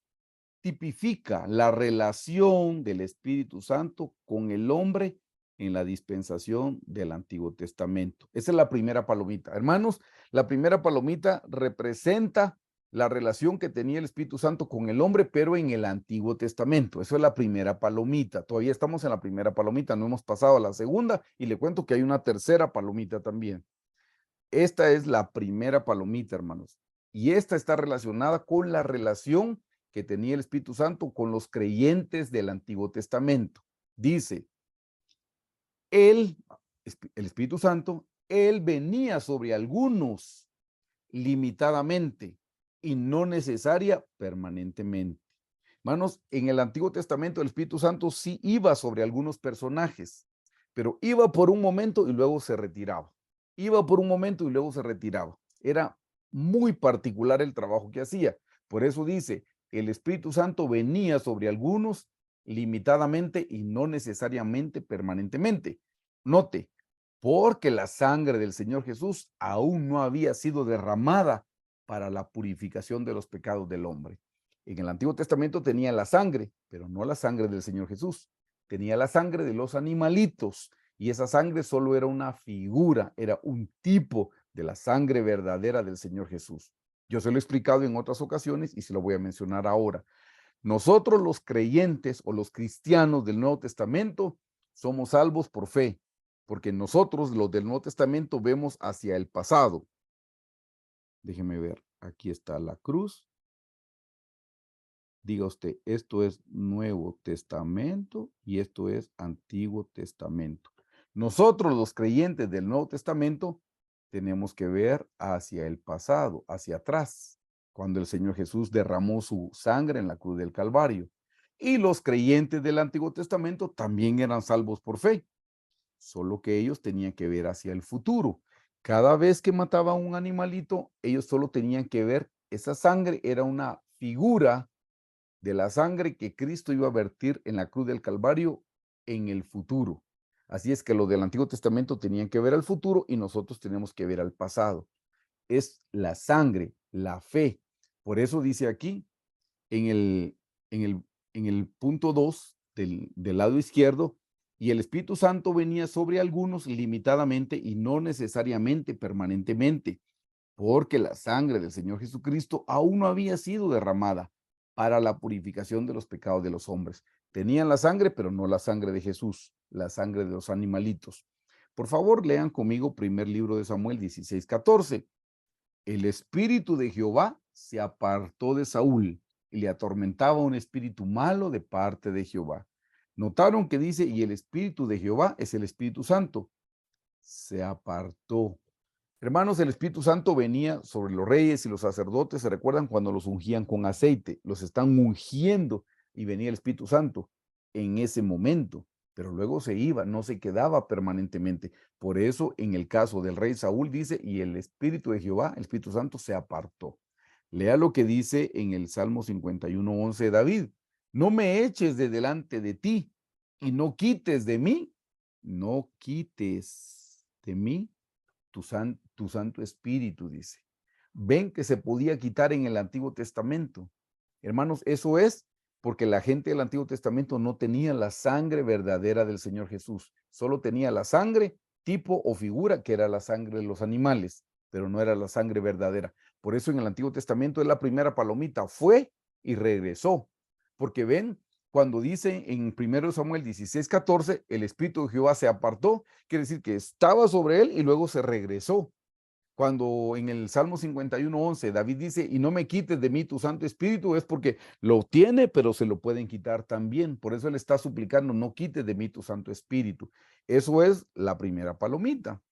tipifica la relación del Espíritu Santo con el hombre en la dispensación del Antiguo Testamento. Esa es la primera palomita. Hermanos, la primera palomita representa la relación que tenía el Espíritu Santo con el hombre, pero en el Antiguo Testamento. Eso es la primera palomita. Todavía estamos en la primera palomita, no hemos pasado a la segunda y le cuento que hay una tercera palomita también. Esta es la primera palomita, hermanos. Y esta está relacionada con la relación que tenía el Espíritu Santo con los creyentes del Antiguo Testamento. Dice, el Espíritu Santo, él venía sobre algunos limitadamente y no necesaria permanentemente. Hermanos, en el Antiguo Testamento el Espíritu Santo sí iba sobre algunos personajes, pero iba por un momento y luego se retiraba. Iba por un momento y luego se retiraba. Era muy particular el trabajo que hacía. Por eso dice, el Espíritu Santo venía sobre algunos limitadamente y no necesariamente permanentemente. Note, porque la sangre del Señor Jesús aún no había sido derramada para la purificación de los pecados del hombre. En el Antiguo Testamento tenía la sangre, pero no la sangre del Señor Jesús. Tenía la sangre de los animalitos y esa sangre solo era una figura, era un tipo de la sangre verdadera del Señor Jesús. Yo se lo he explicado en otras ocasiones y se lo voy a mencionar ahora. Nosotros los creyentes o los cristianos del Nuevo Testamento somos salvos por fe, porque nosotros los del Nuevo Testamento vemos hacia el pasado. Déjeme ver, aquí está la cruz. Diga usted, esto es Nuevo Testamento y esto es Antiguo Testamento. Nosotros los creyentes del Nuevo Testamento tenemos que ver hacia el pasado, hacia atrás, cuando el Señor Jesús derramó su sangre en la cruz del Calvario. Y los creyentes del Antiguo Testamento también eran salvos por fe, solo que ellos tenían que ver hacia el futuro. Cada vez que mataban un animalito, ellos solo tenían que ver, esa sangre era una figura de la sangre que Cristo iba a vertir en la cruz del Calvario en el futuro. Así es que los del Antiguo Testamento tenían que ver al futuro y nosotros tenemos que ver al pasado. Es la sangre, la fe. Por eso dice aquí, en el, en el, en el punto 2 del lado izquierdo, y el Espíritu Santo venía sobre algunos limitadamente y no necesariamente permanentemente, porque la sangre del Señor Jesucristo aún no había sido derramada para la purificación de los pecados de los hombres. Tenían la sangre, pero no la sangre de Jesús, la sangre de los animalitos. Por favor, lean conmigo primer libro de Samuel 16:14. El espíritu de Jehová se apartó de Saúl y le atormentaba un espíritu malo de parte de Jehová. Notaron que dice, y el espíritu de Jehová es el Espíritu Santo. Se apartó. Hermanos, el Espíritu Santo venía sobre los reyes y los sacerdotes. ¿Se recuerdan cuando los ungían con aceite? Los están ungiendo y venía el Espíritu Santo en ese momento, pero luego se iba, no se quedaba permanentemente. Por eso, en el caso del rey Saúl dice, y el Espíritu de Jehová, el Espíritu Santo, se apartó. Lea lo que dice en el Salmo 51:11 de David. No me eches de delante de ti y no quites de mí, no quites de mí tu Santo Espíritu, dice. Ven que se podía quitar en el Antiguo Testamento. Hermanos, eso es porque la gente del Antiguo Testamento no tenía la sangre verdadera del Señor Jesús. Solo tenía la sangre, tipo o figura, que era la sangre de los animales, pero no era la sangre verdadera. Por eso en el Antiguo Testamento es la primera palomita. Fue y regresó. Porque ven, cuando dice en 1 Samuel 16:14, el Espíritu de Jehová se apartó, quiere decir que estaba sobre él y luego se regresó. Cuando en el Salmo 51:11 David dice, y no me quites de mí tu Santo Espíritu, es porque lo tiene, pero se lo pueden quitar también. Por eso él está suplicando, no quites de mí tu Santo Espíritu. Eso es la primera palomita.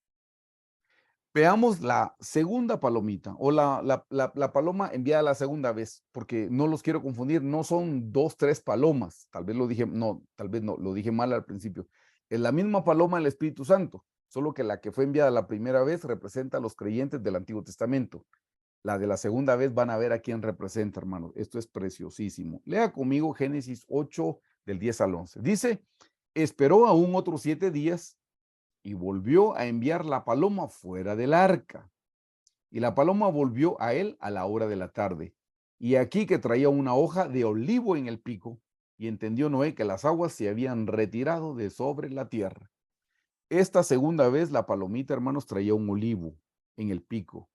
Veamos la segunda palomita o la paloma enviada la segunda vez, porque no los quiero confundir, no son dos, tres palomas, tal vez lo dije, no, tal vez no, lo dije mal al principio. Es la misma paloma del Espíritu Santo, solo que la que fue enviada la primera vez representa a los creyentes del Antiguo Testamento. La de la segunda vez van a ver a quién representa, hermanos. Esto es preciosísimo. Lea conmigo Génesis 8 del 10 al 11. Dice, esperó aún otros 7 días y volvió a enviar la paloma fuera del arca. Y la paloma volvió a él a la hora de la tarde. Y aquí que traía una hoja de olivo en el pico, y entendió Noé que las aguas se habían retirado de sobre la tierra. Esta segunda vez la palomita, hermanos, traía un olivo en el pico.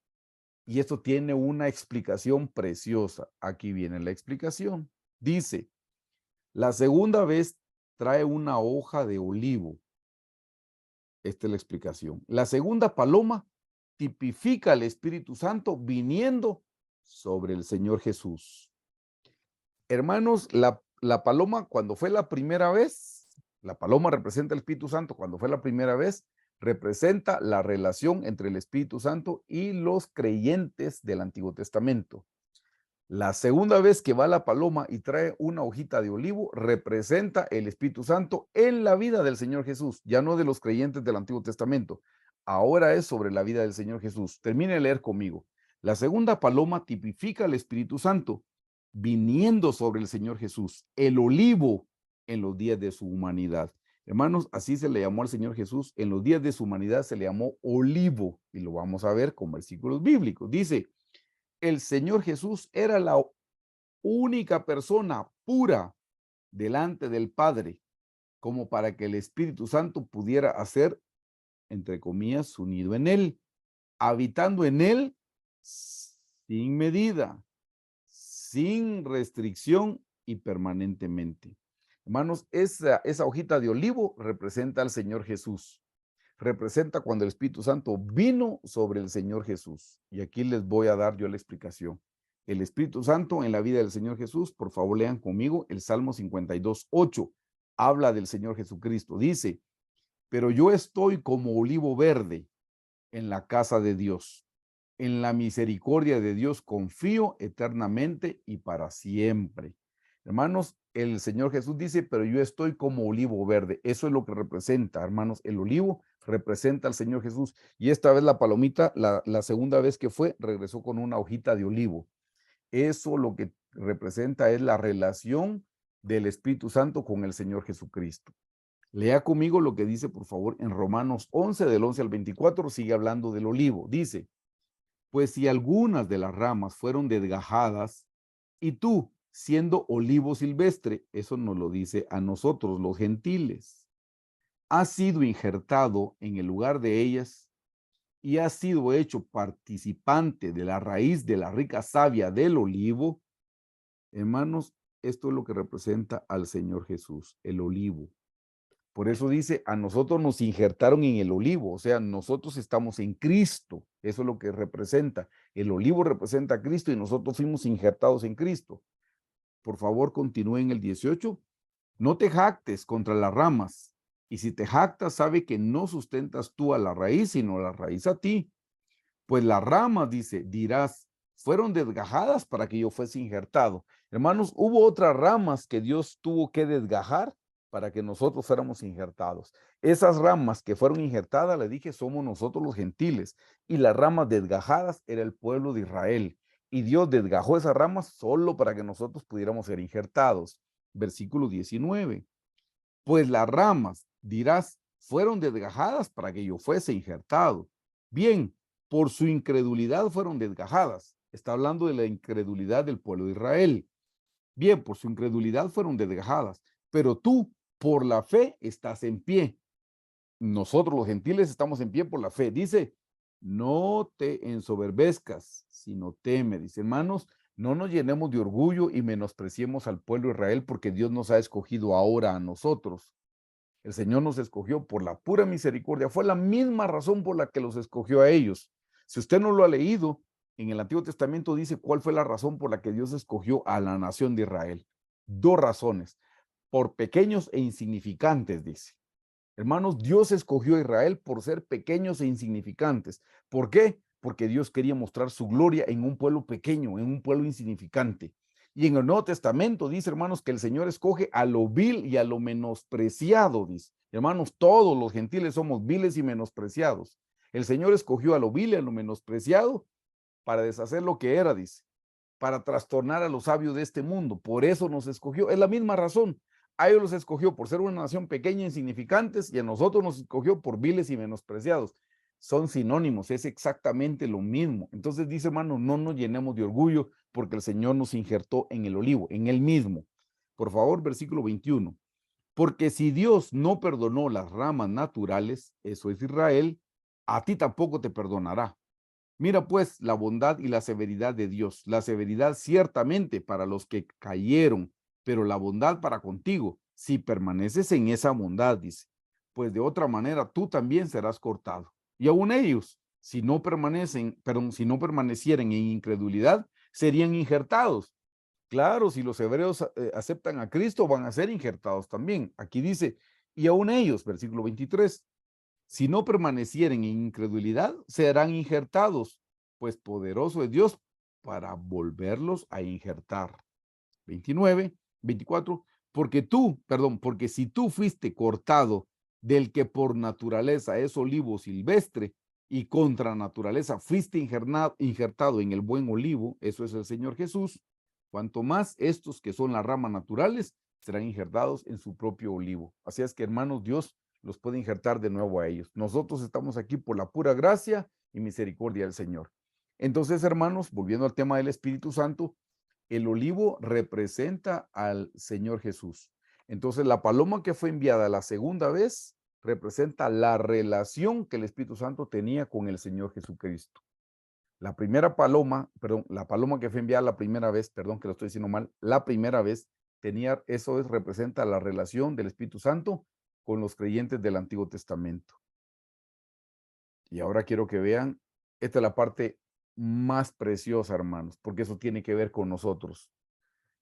Y esto tiene una explicación preciosa. Aquí viene la explicación. Dice, la segunda vez trae una hoja de olivo. Esta es la explicación. La segunda paloma tipifica al Espíritu Santo viniendo sobre el Señor Jesús. Hermanos, la paloma cuando fue la primera vez, la paloma representa el Espíritu Santo cuando fue la primera vez, representa la relación entre el Espíritu Santo y los creyentes del Antiguo Testamento. La segunda vez que va la paloma y trae una hojita de olivo, representa el Espíritu Santo en la vida del Señor Jesús, ya no de los creyentes del Antiguo Testamento. Ahora es sobre la vida del Señor Jesús. Termine de leer conmigo. La segunda paloma tipifica al Espíritu Santo viniendo sobre el Señor Jesús, el olivo en los días de su humanidad. Hermanos, así se le llamó al Señor Jesús. En los días de su humanidad se le llamó olivo y lo vamos a ver con versículos bíblicos. Dice, el Señor Jesús era la única persona pura delante del Padre, como para que el Espíritu Santo pudiera hacer, entre comillas, su nido en él, habitando en él sin medida, sin restricción y permanentemente. Hermanos, esa hojita de olivo representa al Señor Jesús. Representa cuando el Espíritu Santo vino sobre el Señor Jesús. Y aquí les voy a dar yo la explicación. El Espíritu Santo en la vida del Señor Jesús, por favor lean conmigo el Salmo 52:8. Habla del Señor Jesucristo. Dice, pero yo estoy como olivo verde en la casa de Dios. En la misericordia de Dios confío eternamente y para siempre. Hermanos, el Señor Jesús dice, pero yo estoy como olivo verde. Eso es lo que representa, hermanos. El olivo representa al Señor Jesús. Y esta vez la palomita, la segunda vez que fue, regresó con una hojita de olivo. Eso lo que representa es la relación del Espíritu Santo con el Señor Jesucristo. Lea conmigo lo que dice, por favor, en Romanos 11, del 11 al 24, sigue hablando del olivo. Dice, pues si algunas de las ramas fueron desgajadas, y tú, siendo olivo silvestre, eso nos lo dice a nosotros los gentiles, has sido injertado en el lugar de ellas y has sido hecho participante de la raíz de la rica savia del olivo. Hermanos, esto es lo que representa al Señor Jesús, el olivo. Por eso dice, a nosotros nos injertaron en el olivo, o sea, nosotros estamos en Cristo. Eso es lo que representa. El olivo representa a Cristo y nosotros fuimos injertados en Cristo. Por favor, continúe en el 18. No te jactes contra las ramas. Y si te jactas, sabe que no sustentas tú a la raíz, sino la raíz a ti. Pues las ramas, dice, dirás, fueron desgajadas para que yo fuese injertado. Hermanos, hubo otras ramas que Dios tuvo que desgajar para que nosotros fuéramos injertados. Esas ramas que fueron injertadas, le dije, somos nosotros los gentiles. Y las ramas desgajadas era el pueblo de Israel. Y Dios desgajó esas ramas solo para que nosotros pudiéramos ser injertados. Versículo 19. Pues las ramas, dirás, fueron desgajadas para que yo fuese injertado. Bien, por su incredulidad fueron desgajadas. Está hablando de la incredulidad del pueblo de Israel. Bien, por su incredulidad fueron desgajadas, pero tú por la fe estás en pie. Nosotros los gentiles estamos en pie por la fe. Dice, no te ensoberbezcas, sino teme. Dice, hermanos, no nos llenemos de orgullo y menospreciemos al pueblo de Israel porque Dios nos ha escogido ahora a nosotros. El Señor nos escogió por la pura misericordia. Fue la misma razón por la que los escogió a ellos. Si usted no lo ha leído, en el Antiguo Testamento dice cuál fue la razón por la que Dios escogió a la nación de Israel. Dos razones. Por pequeños e insignificantes, dice. Hermanos, Dios escogió a Israel por ser pequeños e insignificantes. ¿Por qué? Porque Dios quería mostrar su gloria en un pueblo pequeño, en un pueblo insignificante. Y en el Nuevo Testamento dice, hermanos, que el Señor escoge a lo vil y a lo menospreciado, dice. Hermanos, todos los gentiles somos viles y menospreciados. El Señor escogió a lo vil y a lo menospreciado para deshacer lo que era, dice, para trastornar a los sabios de este mundo. Por eso nos escogió. Es la misma razón. A ellos los escogió por ser una nación pequeña e insignificantes y a nosotros nos escogió por viles y menospreciados. Son sinónimos, es exactamente lo mismo. Entonces dice, hermano, no nos llenemos de orgullo, porque el Señor nos injertó en el olivo, en él mismo. Por favor, versículo 21. Porque si Dios no perdonó las ramas naturales, eso es Israel, a ti tampoco te perdonará. Mira pues la bondad y la severidad de Dios. La severidad ciertamente para los que cayeron, pero la bondad para contigo, si permaneces en esa bondad, dice, pues de otra manera tú también serás cortado. Y aún ellos, si no permanecen, perdón, si no permanecieran en incredulidad, serían injertados. Claro, si los hebreos aceptan a Cristo, van a ser injertados también. Aquí dice, y aún ellos, versículo 23, si no permanecieren en incredulidad, serán injertados, pues poderoso es Dios para volverlos a injertar. 29, 24, porque si tú fuiste cortado del que por naturaleza es olivo silvestre y contra naturaleza fuiste injertado en el buen olivo, eso es el Señor Jesús, cuanto más estos que son las ramas naturales serán injertados en su propio olivo. Así es que, hermanos, Dios los puede injertar de nuevo a ellos. Nosotros estamos aquí por la pura gracia y misericordia del Señor. Entonces, hermanos, volviendo al tema del Espíritu Santo, el olivo representa al Señor Jesús. Entonces, la paloma que fue enviada la segunda vez representa la relación que el Espíritu Santo tenía con el Señor Jesucristo. La primera paloma, perdón, la paloma que fue enviada la primera vez, perdón que lo estoy diciendo mal, la primera vez tenía, eso es, representa la relación del Espíritu Santo con los creyentes del Antiguo Testamento. Y ahora quiero que vean, esta es la parte más preciosa, hermanos, porque eso tiene que ver con nosotros.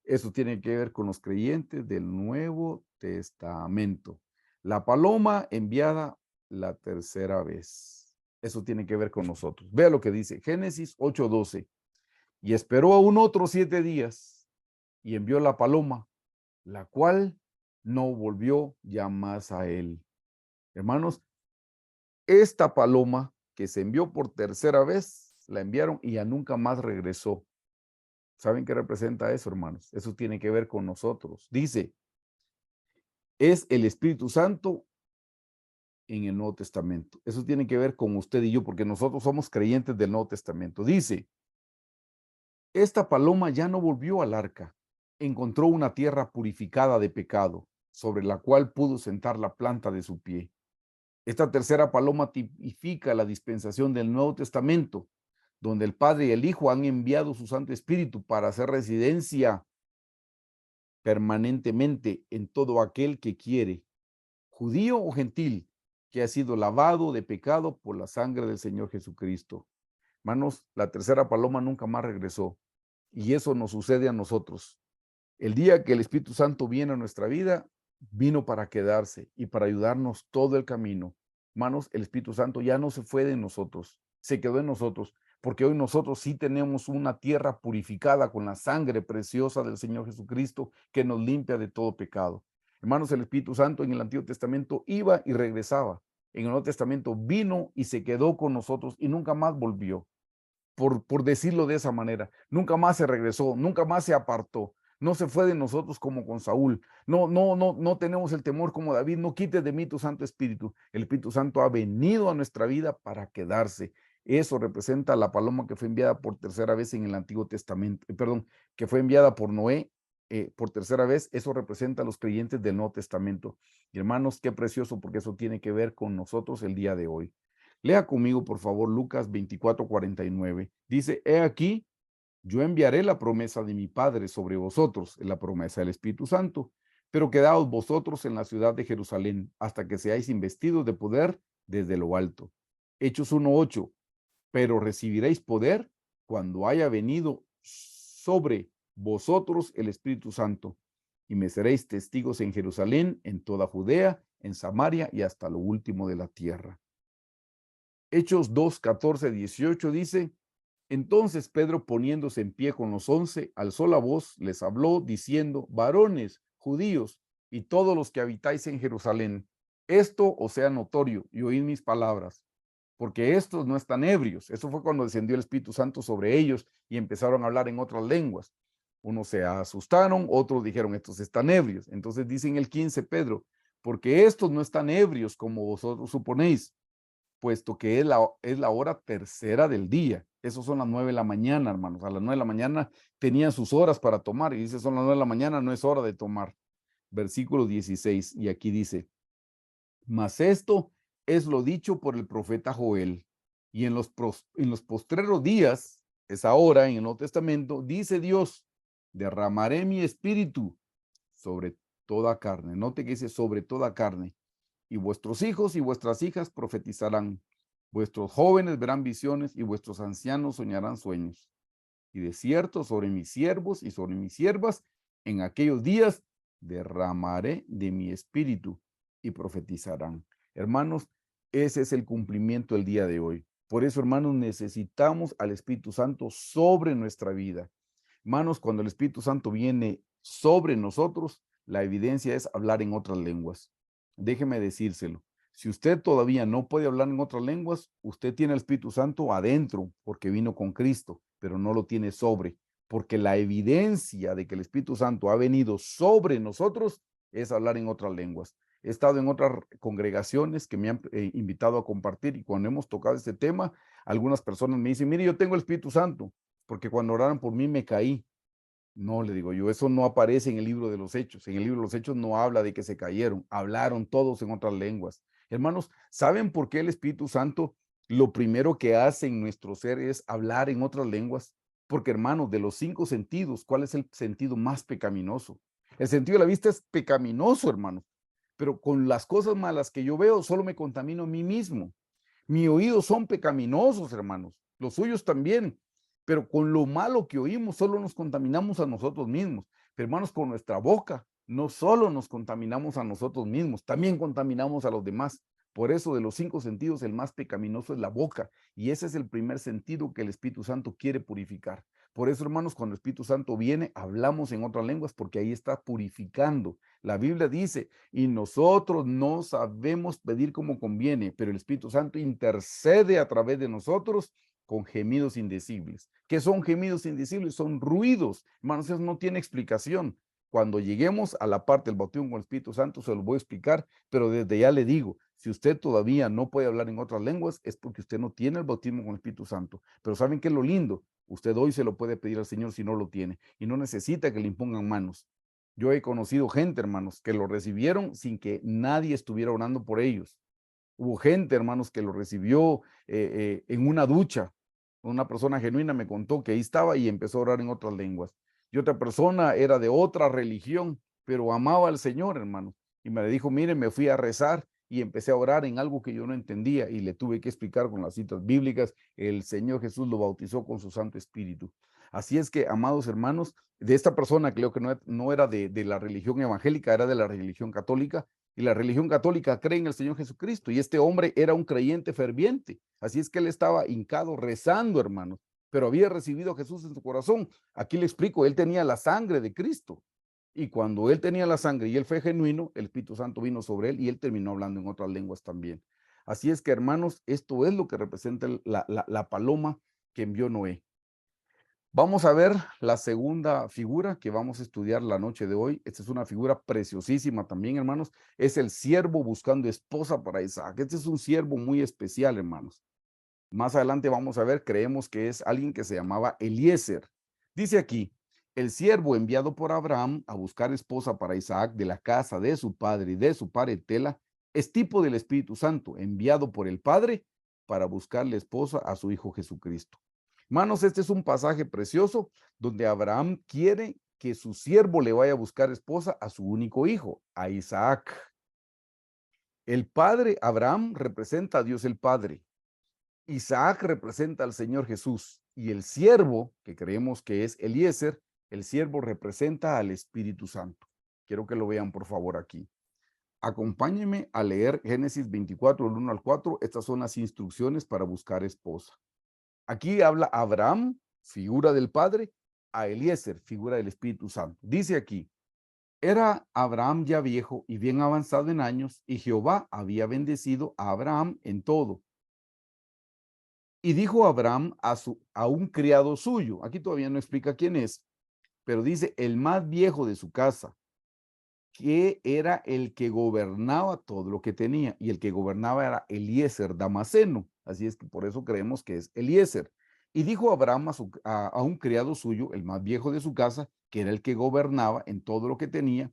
Eso tiene que ver con los creyentes del Nuevo Testamento. La paloma enviada la tercera vez. Eso tiene que ver con nosotros. Vea lo que dice Génesis 8:12. Y esperó aún otros 7 días y envió la paloma, la cual no volvió ya más a él. Hermanos, esta paloma que se envió por tercera vez, la enviaron y ya nunca más regresó. ¿Saben qué representa eso, hermanos? Eso tiene que ver con nosotros. Dice, es el Espíritu Santo en el Nuevo Testamento. Eso tiene que ver con usted y yo, porque nosotros somos creyentes del Nuevo Testamento. Dice, esta paloma ya no volvió al arca, encontró una tierra purificada de pecado, sobre la cual pudo sentar la planta de su pie. Esta tercera paloma tipifica la dispensación del Nuevo Testamento, donde el Padre y el Hijo han enviado su Santo Espíritu para hacer residencia permanentemente en todo aquel que quiere, judío o gentil, que ha sido lavado de pecado por la sangre del Señor Jesucristo. Hermanos, la tercera paloma nunca más regresó y eso nos sucede a nosotros. El día que el Espíritu Santo viene a nuestra vida, vino para quedarse y para ayudarnos todo el camino. Hermanos, el Espíritu Santo ya no se fue de nosotros, se quedó en nosotros, porque hoy nosotros sí tenemos una tierra purificada con la sangre preciosa del Señor Jesucristo que nos limpia de todo pecado. Hermanos, el Espíritu Santo en el Antiguo Testamento iba y regresaba. En el Nuevo Testamento vino y se quedó con nosotros y nunca más volvió. Por decirlo de esa manera, nunca más se regresó, nunca más se apartó. No se fue de nosotros como con Saúl. No tenemos el temor como David. No quites de mí tu Santo Espíritu. El Espíritu Santo ha venido a nuestra vida para quedarse. Eso representa la paloma que fue enviada por tercera vez en el Antiguo Testamento. Perdón, que fue enviada por Noé por tercera vez. Eso representa a los creyentes del Nuevo Testamento. Y hermanos, qué precioso, porque eso tiene que ver con nosotros el día de hoy. Lea conmigo, por favor, Lucas 24:49. Dice, he aquí, yo enviaré la promesa de mi Padre sobre vosotros, la promesa del Espíritu Santo, pero quedaos vosotros en la ciudad de Jerusalén hasta que seáis investidos de poder desde lo alto. Hechos 1:8, pero recibiréis poder cuando haya venido sobre vosotros el Espíritu Santo, y me seréis testigos en Jerusalén, en toda Judea, en Samaria y hasta lo último de la tierra. Hechos 2:14-18 dice, entonces Pedro, poniéndose en pie con los 11, alzó la voz, les habló diciendo, varones, judíos, y todos los que habitáis en Jerusalén, esto os sea notorio y oíd mis palabras, porque estos no están ebrios. Eso fue cuando descendió el Espíritu Santo sobre ellos y empezaron a hablar en otras lenguas. Unos se asustaron, otros dijeron, estos están ebrios. Entonces dice en el 15 Pedro, porque estos no están ebrios como vosotros suponéis, puesto que es la hora tercera del día. Eso son las 9 de la mañana, hermanos. A las 9 de la mañana tenían sus horas para tomar y dice, son las 9 de la mañana, no es hora de tomar. Versículo 16, y aquí dice, mas esto es lo dicho por el profeta Joel. Y en los postreros días, es ahora en el Nuevo Testamento, dice Dios, derramaré mi espíritu sobre toda carne. Note que dice sobre toda carne. Y vuestros hijos y vuestras hijas profetizarán. Vuestros jóvenes verán visiones y vuestros ancianos soñarán sueños. Y de cierto sobre mis siervos y sobre mis siervas, en aquellos días derramaré de mi espíritu y profetizarán. Hermanos, ese es el cumplimiento del día de hoy. Por eso, hermanos, necesitamos al Espíritu Santo sobre nuestra vida. Hermanos, cuando el Espíritu Santo viene sobre nosotros, la evidencia es hablar en otras lenguas. Déjeme decírselo. Si usted todavía no puede hablar en otras lenguas, usted tiene el Espíritu Santo adentro porque vino con Cristo, pero no lo tiene sobre, porque la evidencia de que el Espíritu Santo ha venido sobre nosotros es hablar en otras lenguas. He estado en otras congregaciones que me han invitado a compartir y cuando hemos tocado este tema, algunas personas me dicen, mire, yo tengo el Espíritu Santo, porque cuando oraron por mí me caí. No, le digo yo, eso no aparece en el libro de los Hechos. En el libro de los Hechos no habla de que se cayeron, hablaron todos en otras lenguas. Hermanos, ¿saben por qué el Espíritu Santo lo primero que hace en nuestro ser es hablar en otras lenguas? Porque, hermanos, de los 5 sentidos, ¿cuál es el sentido más pecaminoso? El sentido de la vista es pecaminoso, hermanos, pero con las cosas malas que yo veo, solo me contamino a mí mismo. Mis oídos son pecaminosos, hermanos, los suyos también, pero con lo malo que oímos solo nos contaminamos a nosotros mismos. Pero hermanos, con nuestra boca no solo nos contaminamos a nosotros mismos, también contaminamos a los demás. Por eso de los 5 sentidos el más pecaminoso es la boca y ese es el primer sentido que el Espíritu Santo quiere purificar. Por eso, hermanos, cuando el Espíritu Santo viene, hablamos en otras lenguas porque ahí está purificando. La Biblia dice, y nosotros no sabemos pedir como conviene, pero el Espíritu Santo intercede a través de nosotros con gemidos indecibles. ¿Qué son gemidos indecibles? Son ruidos. Hermanos, eso no tiene explicación. Cuando lleguemos a la parte del bautismo con el Espíritu Santo, se lo voy a explicar, pero desde ya le digo, si usted todavía no puede hablar en otras lenguas, es porque usted no tiene el bautismo con el Espíritu Santo. Pero ¿saben qué es lo lindo? Usted hoy se lo puede pedir al Señor si no lo tiene y no necesita que le impongan manos. Yo he conocido gente, hermanos, que lo recibieron sin que nadie estuviera orando por ellos. Hubo gente, hermanos, que lo recibió en una ducha. Una persona genuina me contó que ahí estaba y empezó a orar en otras lenguas. Y otra persona era de otra religión, pero amaba al Señor, hermano. Y me dijo, mire, me fui a rezar y empecé a orar en algo que yo no entendía y le tuve que explicar con las citas bíblicas. El Señor Jesús lo bautizó con su Santo Espíritu. Así es que, amados hermanos, de esta persona, creo que no era de la religión evangélica, era de la religión católica, y la religión católica cree en el Señor Jesucristo, y este hombre era un creyente ferviente, así es que él estaba hincado rezando, hermanos, pero había recibido a Jesús en su corazón. Aquí le explico, él tenía la sangre de Cristo, y cuando él tenía la sangre y él fue genuino, el Espíritu Santo vino sobre él y él terminó hablando en otras lenguas también. Así es que, hermanos, esto es lo que representa la paloma que envió Noé. Vamos a ver la segunda figura que vamos a estudiar la noche de hoy. Esta es una figura preciosísima también, hermanos. Es el siervo buscando esposa para Isaac. Este es un siervo muy especial, hermanos. Más adelante vamos a ver, creemos que es alguien que se llamaba Eliezer. Dice aquí, el siervo enviado por Abraham a buscar esposa para Isaac de la casa de su padre y de su parentela, es tipo del Espíritu Santo, enviado por el Padre para buscarle esposa a su Hijo Jesucristo. Hermanos, este es un pasaje precioso donde Abraham quiere que su siervo le vaya a buscar esposa a su único hijo, a Isaac. El padre Abraham representa a Dios el Padre. Isaac representa al Señor Jesús y el siervo, que creemos que es Eliezer, el siervo representa al Espíritu Santo. Quiero que lo vean por favor aquí. Acompáñenme a leer Génesis 24, del 1 al 4. Estas son las instrucciones para buscar esposa. Aquí habla Abraham, figura del Padre, a Eliezer, figura del Espíritu Santo. Dice aquí, era Abraham ya viejo y bien avanzado en años, y Jehová había bendecido a Abraham en todo. Y dijo Abraham a un criado suyo, aquí todavía no explica quién es, pero dice el más viejo de su casa, que era el que gobernaba todo lo que tenía, y el que gobernaba era Eliezer Damaseno, así es que por eso creemos que es Eliezer. Y dijo Abraham a un criado suyo, el más viejo de su casa, que era el que gobernaba en todo lo que tenía: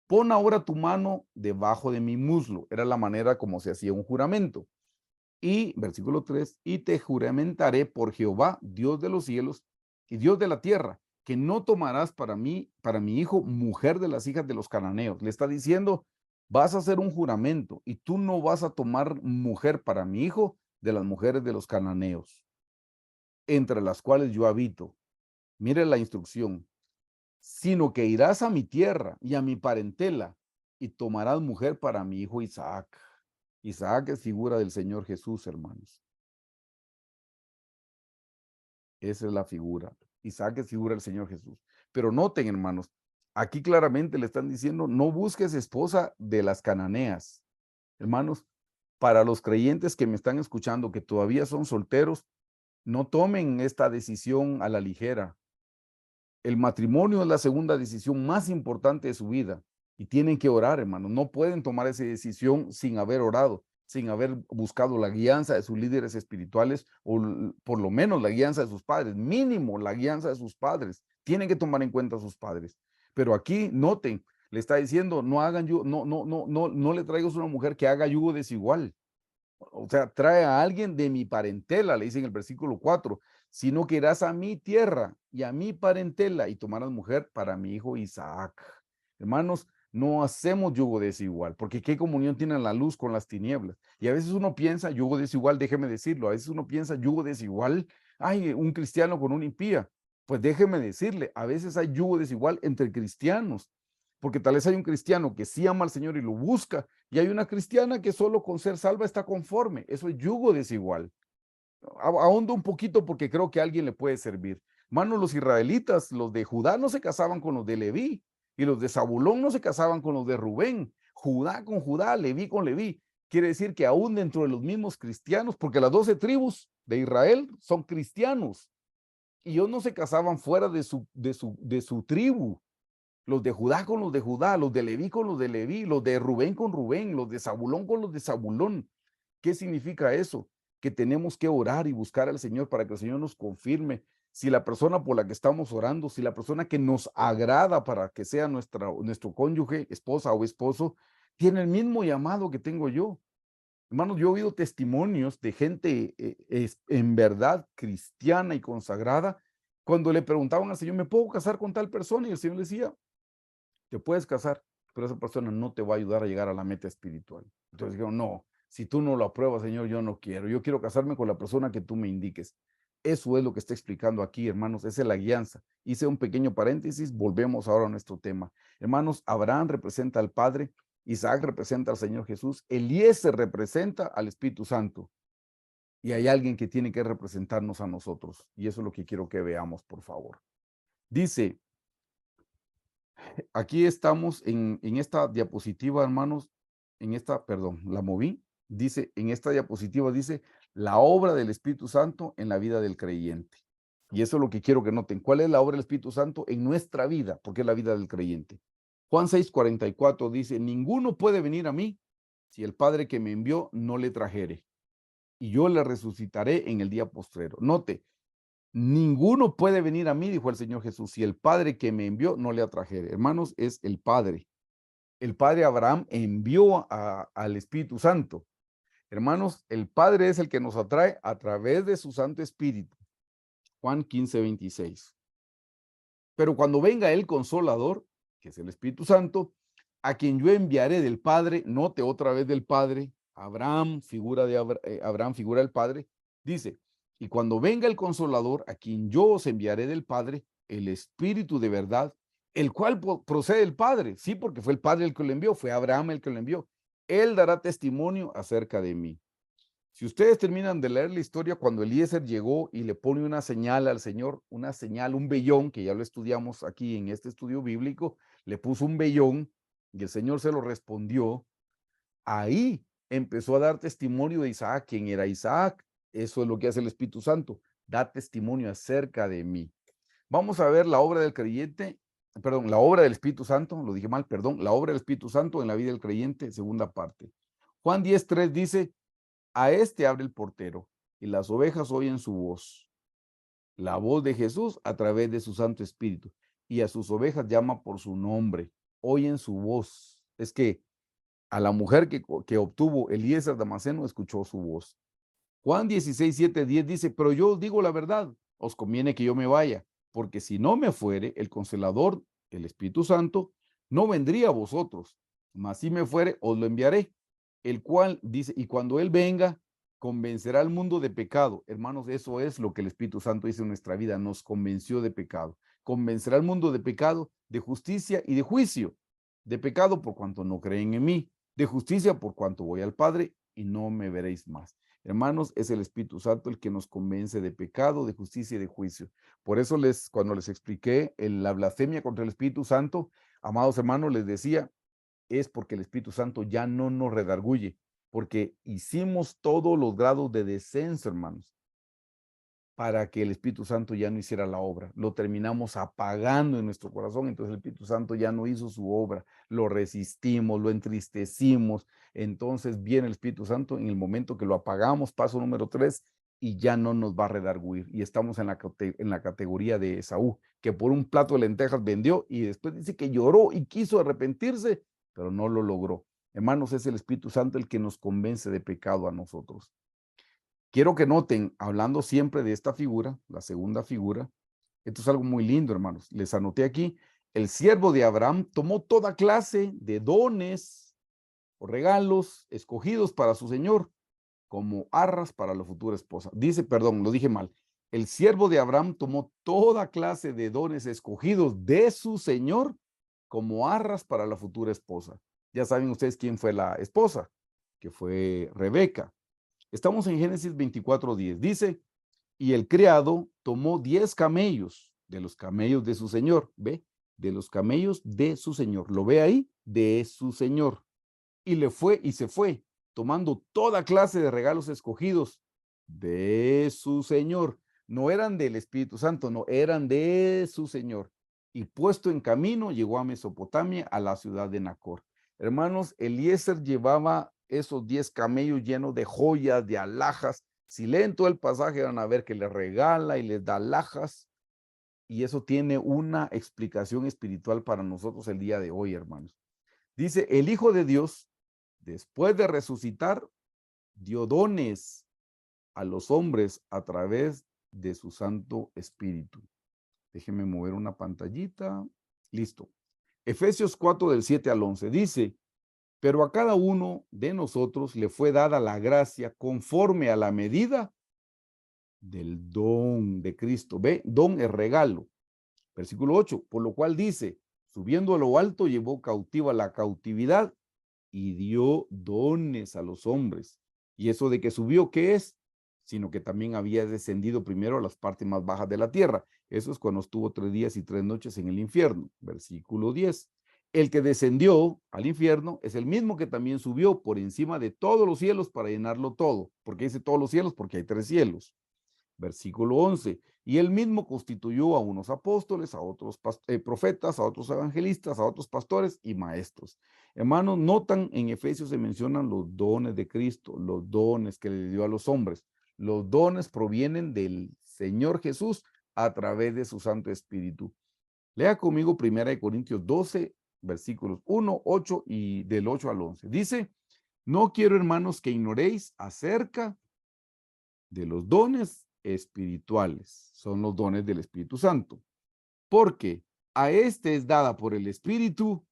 pon ahora tu mano debajo de mi muslo. Era la manera como se hacía un juramento. Y, versículo 3, y te juramentaré por Jehová, Dios de los cielos y Dios de la tierra, que no tomarás para mí, para mi hijo, mujer de las hijas de los cananeos. Le está diciendo, vas a hacer un juramento y tú no vas a tomar mujer para mi hijo de las mujeres de los cananeos, entre las cuales yo habito. Mire la instrucción: sino que irás a mi tierra y a mi parentela y tomarás mujer para mi hijo Isaac. Isaac es figura del Señor Jesús, hermanos. Esa es la figura. Isaac es figura del Señor Jesús. Pero noten, hermanos, aquí claramente le están diciendo, no busques esposa de las cananeas. Hermanos, para los creyentes que me están escuchando, que todavía son solteros, no tomen esta decisión a la ligera. El matrimonio es la segunda decisión más importante de su vida y tienen que orar, hermanos. No pueden tomar esa decisión sin haber orado, sin haber buscado la guianza de sus líderes espirituales o por lo menos la guianza de sus padres, mínimo la guianza de sus padres. Tienen que tomar en cuenta a sus padres. Pero aquí noten, le está diciendo, no hagan no le traigas una mujer que haga yugo desigual. O sea, trae a alguien de mi parentela, le dice en el versículo 4, sino que irás a mi tierra y a mi parentela y tomarás mujer para mi hijo Isaac. Hermanos, no hacemos yugo desigual, porque ¿qué comunión tiene la luz con las tinieblas? Y a veces uno piensa, yugo desigual, déjeme decirlo, a veces uno piensa, yugo desigual, hay un cristiano con un impía. Pues déjeme decirle, a veces hay yugo desigual entre cristianos, porque tal vez hay un cristiano que sí ama al Señor y lo busca, y hay una cristiana que solo con ser salva está conforme. Eso es yugo desigual. Ahondo un poquito porque creo que a alguien le puede servir. Hermanos, los israelitas, los de Judá no se casaban con los de Leví, y los de Zabulón no se casaban con los de Rubén. Judá con Judá, Leví con Leví. Quiere decir que aún dentro de los mismos cristianos, porque las 12 tribus de Israel son cristianos, y ellos no se casaban fuera de su tribu. Los de Judá con los de Judá, los de Leví con los de Leví, los de Rubén con Rubén, los de Zabulón con los de Zabulón. ¿Qué significa eso? Que tenemos que orar y buscar al Señor para que el Señor nos confirme si la persona por la que estamos orando, si la persona que nos agrada para que sea nuestro cónyuge, esposa o esposo, tiene el mismo llamado que tengo yo. Hermanos, yo he oído testimonios de gente en verdad cristiana y consagrada, cuando le preguntaban al Señor, ¿me puedo casar con tal persona? Y el Señor le decía, te puedes casar, pero esa persona no te va a ayudar a llegar a la meta espiritual. Entonces dijeron, no, si tú no lo apruebas, Señor, yo quiero casarme con la persona que tú me indiques. Eso es lo que está explicando aquí, hermanos, esa es la guianza. Hice un pequeño paréntesis, volvemos ahora a nuestro tema. Hermanos, Abraham representa al Padre, Isaac representa al Señor Jesús, Eliezer representa al Espíritu Santo, y hay alguien que tiene que representarnos a nosotros, y eso es lo que quiero que veamos, por favor. Dice, aquí estamos en esta diapositiva, hermanos, perdón, la moví. Dice, en esta diapositiva dice, la obra del Espíritu Santo en la vida del creyente. Y eso es lo que quiero que noten. ¿Cuál es la obra del Espíritu Santo en nuestra vida? Porque es la vida del creyente. Juan 6:44 dice, ninguno puede venir a mí si el Padre que me envió no le trajere, y yo le resucitaré en el día postrero. Note, ninguno puede venir a mí, dijo el Señor Jesús, si el Padre que me envió no le atrajere. Hermanos, es el Padre. El Padre Abraham envió al Espíritu Santo. Hermanos, el Padre es el que nos atrae a través de su Santo Espíritu. Juan 15:26. Pero cuando venga el Consolador, que es el Espíritu Santo, a quien yo enviaré del Padre, note otra vez del Padre, Abraham, figura de Abraham, figura del Padre, dice, y cuando venga el Consolador, a quien yo os enviaré del Padre, el Espíritu de verdad, el cual procede del Padre, sí, porque fue el Padre el que lo envió, fue Abraham el que lo envió, él dará testimonio acerca de mí. Si ustedes terminan de leer la historia, cuando Eliezer llegó y le pone una señal al Señor, una señal, un vellón, que ya lo estudiamos aquí en este estudio bíblico, le puso un vellón y el Señor se lo respondió, ahí empezó a dar testimonio de Isaac. ¿Quién era Isaac? Eso es lo que hace el Espíritu Santo, da testimonio acerca de mí. Vamos a ver la obra del creyente, perdón, la obra del Espíritu Santo, lo dije mal, perdón, la obra del Espíritu Santo en la vida del creyente, segunda parte. Juan 10:3 dice, a este abre el portero, y las ovejas oyen su voz. la voz de Jesús a través de su Santo Espíritu, y a sus ovejas llama por su nombre, oyen su voz. Es que a la mujer que obtuvo Eliezer Damasceno escuchó su voz. Juan 16, 7, 10 dice, pero yo os digo la verdad, os conviene que yo me vaya, porque si no me fuere, el Consolador, el Espíritu Santo, no vendría a vosotros, mas si me fuere, os lo enviaré, el cual dice, y cuando Él venga, convencerá al mundo de pecado. Hermanos, eso es lo que el Espíritu Santo hizo en nuestra vida, nos convenció de pecado. Convencerá al mundo de pecado, de justicia y de juicio. De pecado por cuanto no creen en mí, de justicia por cuanto voy al Padre y no me veréis más. Hermanos, es el Espíritu Santo el que nos convence de pecado, de justicia y de juicio. Por eso cuando les expliqué la blasfemia contra el Espíritu Santo, amados hermanos, les decía, es porque el Espíritu Santo ya no nos redarguye, porque hicimos todos los grados de descenso, hermanos, para que el Espíritu Santo ya no hiciera la obra. Lo terminamos apagando en nuestro corazón, entonces el Espíritu Santo ya no hizo su obra, lo resistimos, lo entristecimos, entonces viene el Espíritu Santo en el momento que lo apagamos, paso número 3, y ya no nos va a redarguir. Y estamos en la categoría de Esaú, que por un plato de lentejas vendió y después dice que lloró y quiso arrepentirse, pero no lo logró. Hermanos, es el Espíritu Santo el que nos convence de pecado a nosotros. Quiero que noten, hablando siempre de esta figura, la segunda figura, esto es algo muy lindo, hermanos. Les anoté aquí, el siervo de Abraham tomó toda clase de dones o regalos escogidos para su señor, como arras para la futura esposa. Dice, perdón, lo dije mal. El siervo de Abraham tomó toda clase de dones escogidos de su señor, como arras para la futura esposa. Ya saben ustedes quién fue la esposa, que fue Rebeca. Estamos en Génesis 24:10. Dice, y el criado tomó 10 camellos, de los camellos de su señor, ¿ve? De los camellos de su señor. ¿Lo ve ahí? De su señor. Y se fue, tomando toda clase de regalos escogidos de su señor. No eran del Espíritu Santo, no, eran de su señor. Y puesto en camino, llegó a Mesopotamia, a la ciudad de Nacor. Hermanos, Eliezer llevaba esos 10 camellos llenos de joyas, de alhajas. Si leen todo el pasaje, van a ver que les regala y les da alhajas. Y eso tiene una explicación espiritual para nosotros el día de hoy, hermanos. Dice, el Hijo de Dios, después de resucitar, dio dones a los hombres a través de su Santo Espíritu. Déjenme mover una pantallita. Listo. Efesios 4 del 7 al 11 dice, pero a cada uno de nosotros le fue dada la gracia conforme a la medida del don de Cristo. Ve, don es regalo. Versículo 8, por lo cual dice, subiendo a lo alto llevó cautiva la cautividad y dio dones a los hombres. Y eso de que subió, ¿qué es? Sino que también había descendido primero a las partes más bajas de la tierra. Eso es cuando estuvo 3 días y 3 noches en el infierno. Versículo 10. El que descendió al infierno es el mismo que también subió por encima de todos los cielos para llenarlo todo. ¿Por qué dice todos los cielos? Porque hay 3 cielos. Versículo 11. Y él mismo constituyó a unos apóstoles, a otros profetas, a otros evangelistas, a otros pastores y maestros. Hermanos, notan en Efesios se mencionan los dones de Cristo, los dones que le dio a los hombres. Los dones provienen del Señor Jesús a través de su Santo Espíritu. Lea conmigo 1 Corintios 12, versículos 1, 8 y del 8 al 11. Dice, no quiero, hermanos, que ignoréis acerca de los dones espirituales. Son los dones del Espíritu Santo. Porque a este es dada por el Espíritu,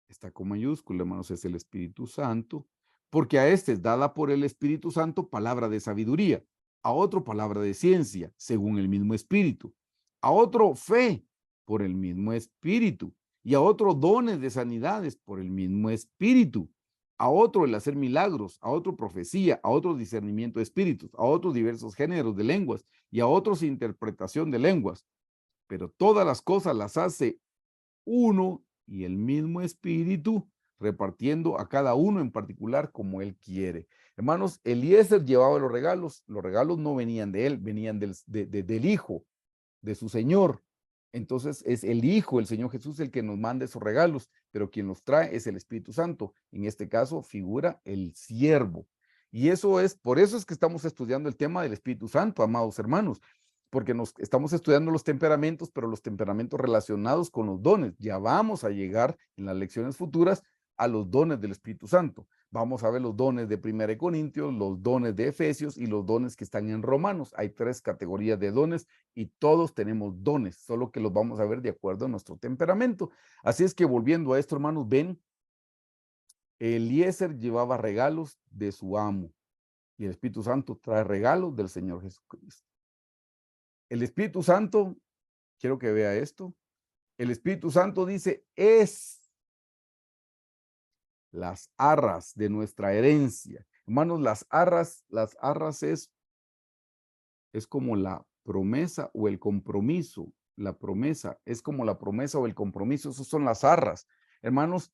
está con mayúscula, hermanos, es el Espíritu Santo, porque a este es dada por el Espíritu Santo palabra de sabiduría, a otro palabra de ciencia, según el mismo Espíritu, a otro fe, por el mismo Espíritu, y a otro dones de sanidades, por el mismo Espíritu, a otro el hacer milagros, a otro profecía, a otro discernimiento de espíritus, a otros diversos géneros de lenguas, y a otros interpretación de lenguas. Pero todas las cosas las hace uno y el mismo Espíritu, repartiendo a cada uno en particular como él quiere. Hermanos, Eliezer llevaba los regalos no venían de él, venían del Hijo, de su Señor. Entonces es el Hijo, el Señor Jesús, el que nos manda esos regalos, pero quien los trae es el Espíritu Santo. En este caso figura el siervo. Y eso es, por eso es que estamos estudiando el tema del Espíritu Santo, amados hermanos, porque nos estamos estudiando los temperamentos, pero los temperamentos relacionados con los dones. Ya vamos a llegar en las lecciones futuras a los dones del Espíritu Santo. Vamos a ver los dones de 1 Corintios, los dones de Efesios y los dones que están en Romanos. Hay 3 categorías de dones y todos tenemos dones, solo que los vamos a ver de acuerdo a nuestro temperamento. Así es que volviendo a esto, hermanos, ven, Eliezer llevaba regalos de su amo y el Espíritu Santo trae regalos del Señor Jesucristo. El Espíritu Santo, quiero que vea esto, el Espíritu Santo dice, es las arras de nuestra herencia. Hermanos, las arras es como la promesa o el compromiso. La promesa es como la promesa o el compromiso. Esos son las arras. Hermanos,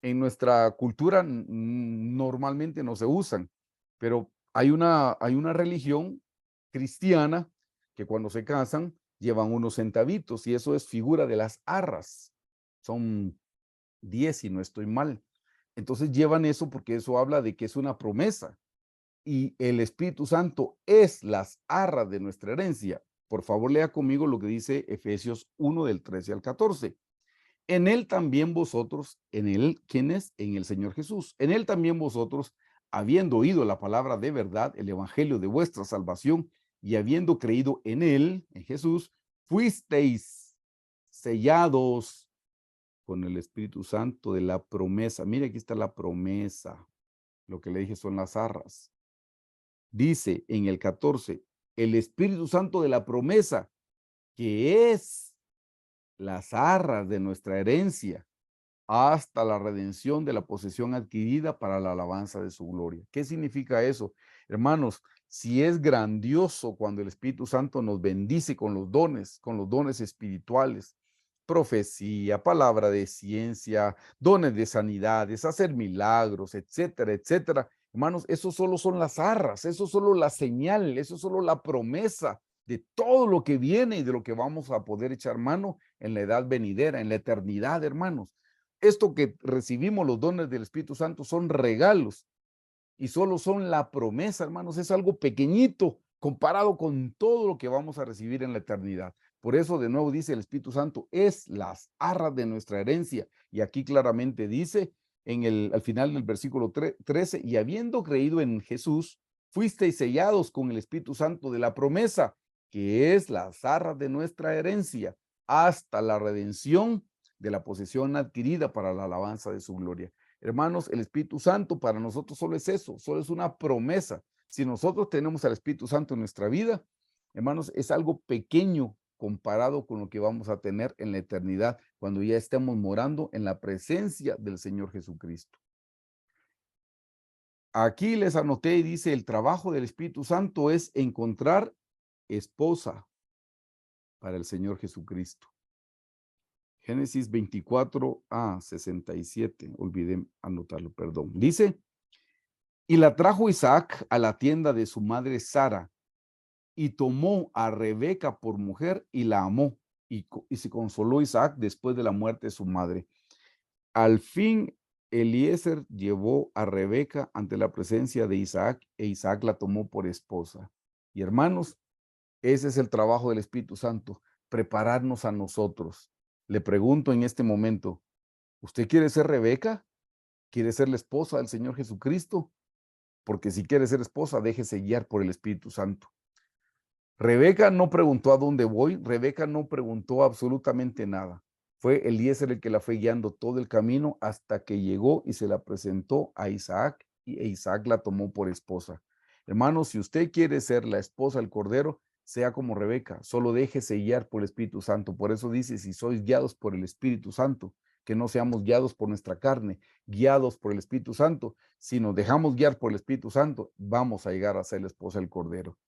en nuestra cultura normalmente no se usan, pero hay una religión cristiana que cuando se casan llevan unos centavitos y eso es figura de las arras. Son 10 si no estoy mal. Entonces llevan eso porque eso habla de que es una promesa y el Espíritu Santo es las arras de nuestra herencia. Por favor, lea conmigo lo que dice Efesios 1 del 13 al 14. En él también vosotros, en él, ¿quién es? En el Señor Jesús. En él también vosotros, habiendo oído la palabra de verdad, el evangelio de vuestra salvación, y habiendo creído en él, en Jesús, fuisteis sellados con el Espíritu Santo de la promesa. Mire, aquí está la promesa. Lo que le dije son las arras. Dice en el 14, el Espíritu Santo de la promesa, que es las arras de nuestra herencia, hasta la redención de la posesión adquirida para la alabanza de su gloria. ¿Qué significa eso? Hermanos, si es grandioso cuando el Espíritu Santo nos bendice con los dones espirituales, profecía, palabra de ciencia, dones de sanidades, hacer milagros, etcétera, etcétera. Hermanos, eso solo son las arras, eso solo la señal, eso solo la promesa de todo lo que viene y de lo que vamos a poder echar mano en la edad venidera, en la eternidad, hermanos. Esto que recibimos los dones del Espíritu Santo son regalos y solo son la promesa, hermanos. Es algo pequeñito comparado con todo lo que vamos a recibir en la eternidad. Por eso, de nuevo, dice el Espíritu Santo, es las arras de nuestra herencia. Y aquí claramente dice, al final del versículo 13, y habiendo creído en Jesús, fuisteis sellados con el Espíritu Santo de la promesa, que es las arras de nuestra herencia, hasta la redención de la posesión adquirida para la alabanza de su gloria. Hermanos, el Espíritu Santo para nosotros solo es eso, solo es una promesa. Si nosotros tenemos al Espíritu Santo en nuestra vida, hermanos, es algo pequeño comparado con lo que vamos a tener en la eternidad cuando ya estemos morando en la presencia del Señor Jesucristo. Aquí les anoté y dice, el trabajo del Espíritu Santo es encontrar esposa para el Señor Jesucristo. Génesis 24 a 67, olvidé anotarlo, perdón. Dice, y la trajo Isaac a la tienda de su madre Sara, y tomó a Rebeca por mujer y la amó, y se consoló Isaac después de la muerte de su madre. Al fin, Eliezer llevó a Rebeca ante la presencia de Isaac, e Isaac la tomó por esposa. Y hermanos, ese es el trabajo del Espíritu Santo, prepararnos a nosotros. Le pregunto en este momento, ¿usted quiere ser Rebeca? ¿Quiere ser la esposa del Señor Jesucristo? Porque si quiere ser esposa, déjese guiar por el Espíritu Santo. Rebeca no preguntó a dónde voy, Rebeca no preguntó absolutamente nada. Fue Eliezer el que la fue guiando todo el camino hasta que llegó y se la presentó a Isaac y Isaac la tomó por esposa. Hermanos, si usted quiere ser la esposa del Cordero, sea como Rebeca, solo déjese guiar por el Espíritu Santo. Por eso dice, si sois guiados por el Espíritu Santo, que no seamos guiados por nuestra carne, guiados por el Espíritu Santo. Si nos dejamos guiar por el Espíritu Santo, vamos a llegar a ser la esposa del Cordero.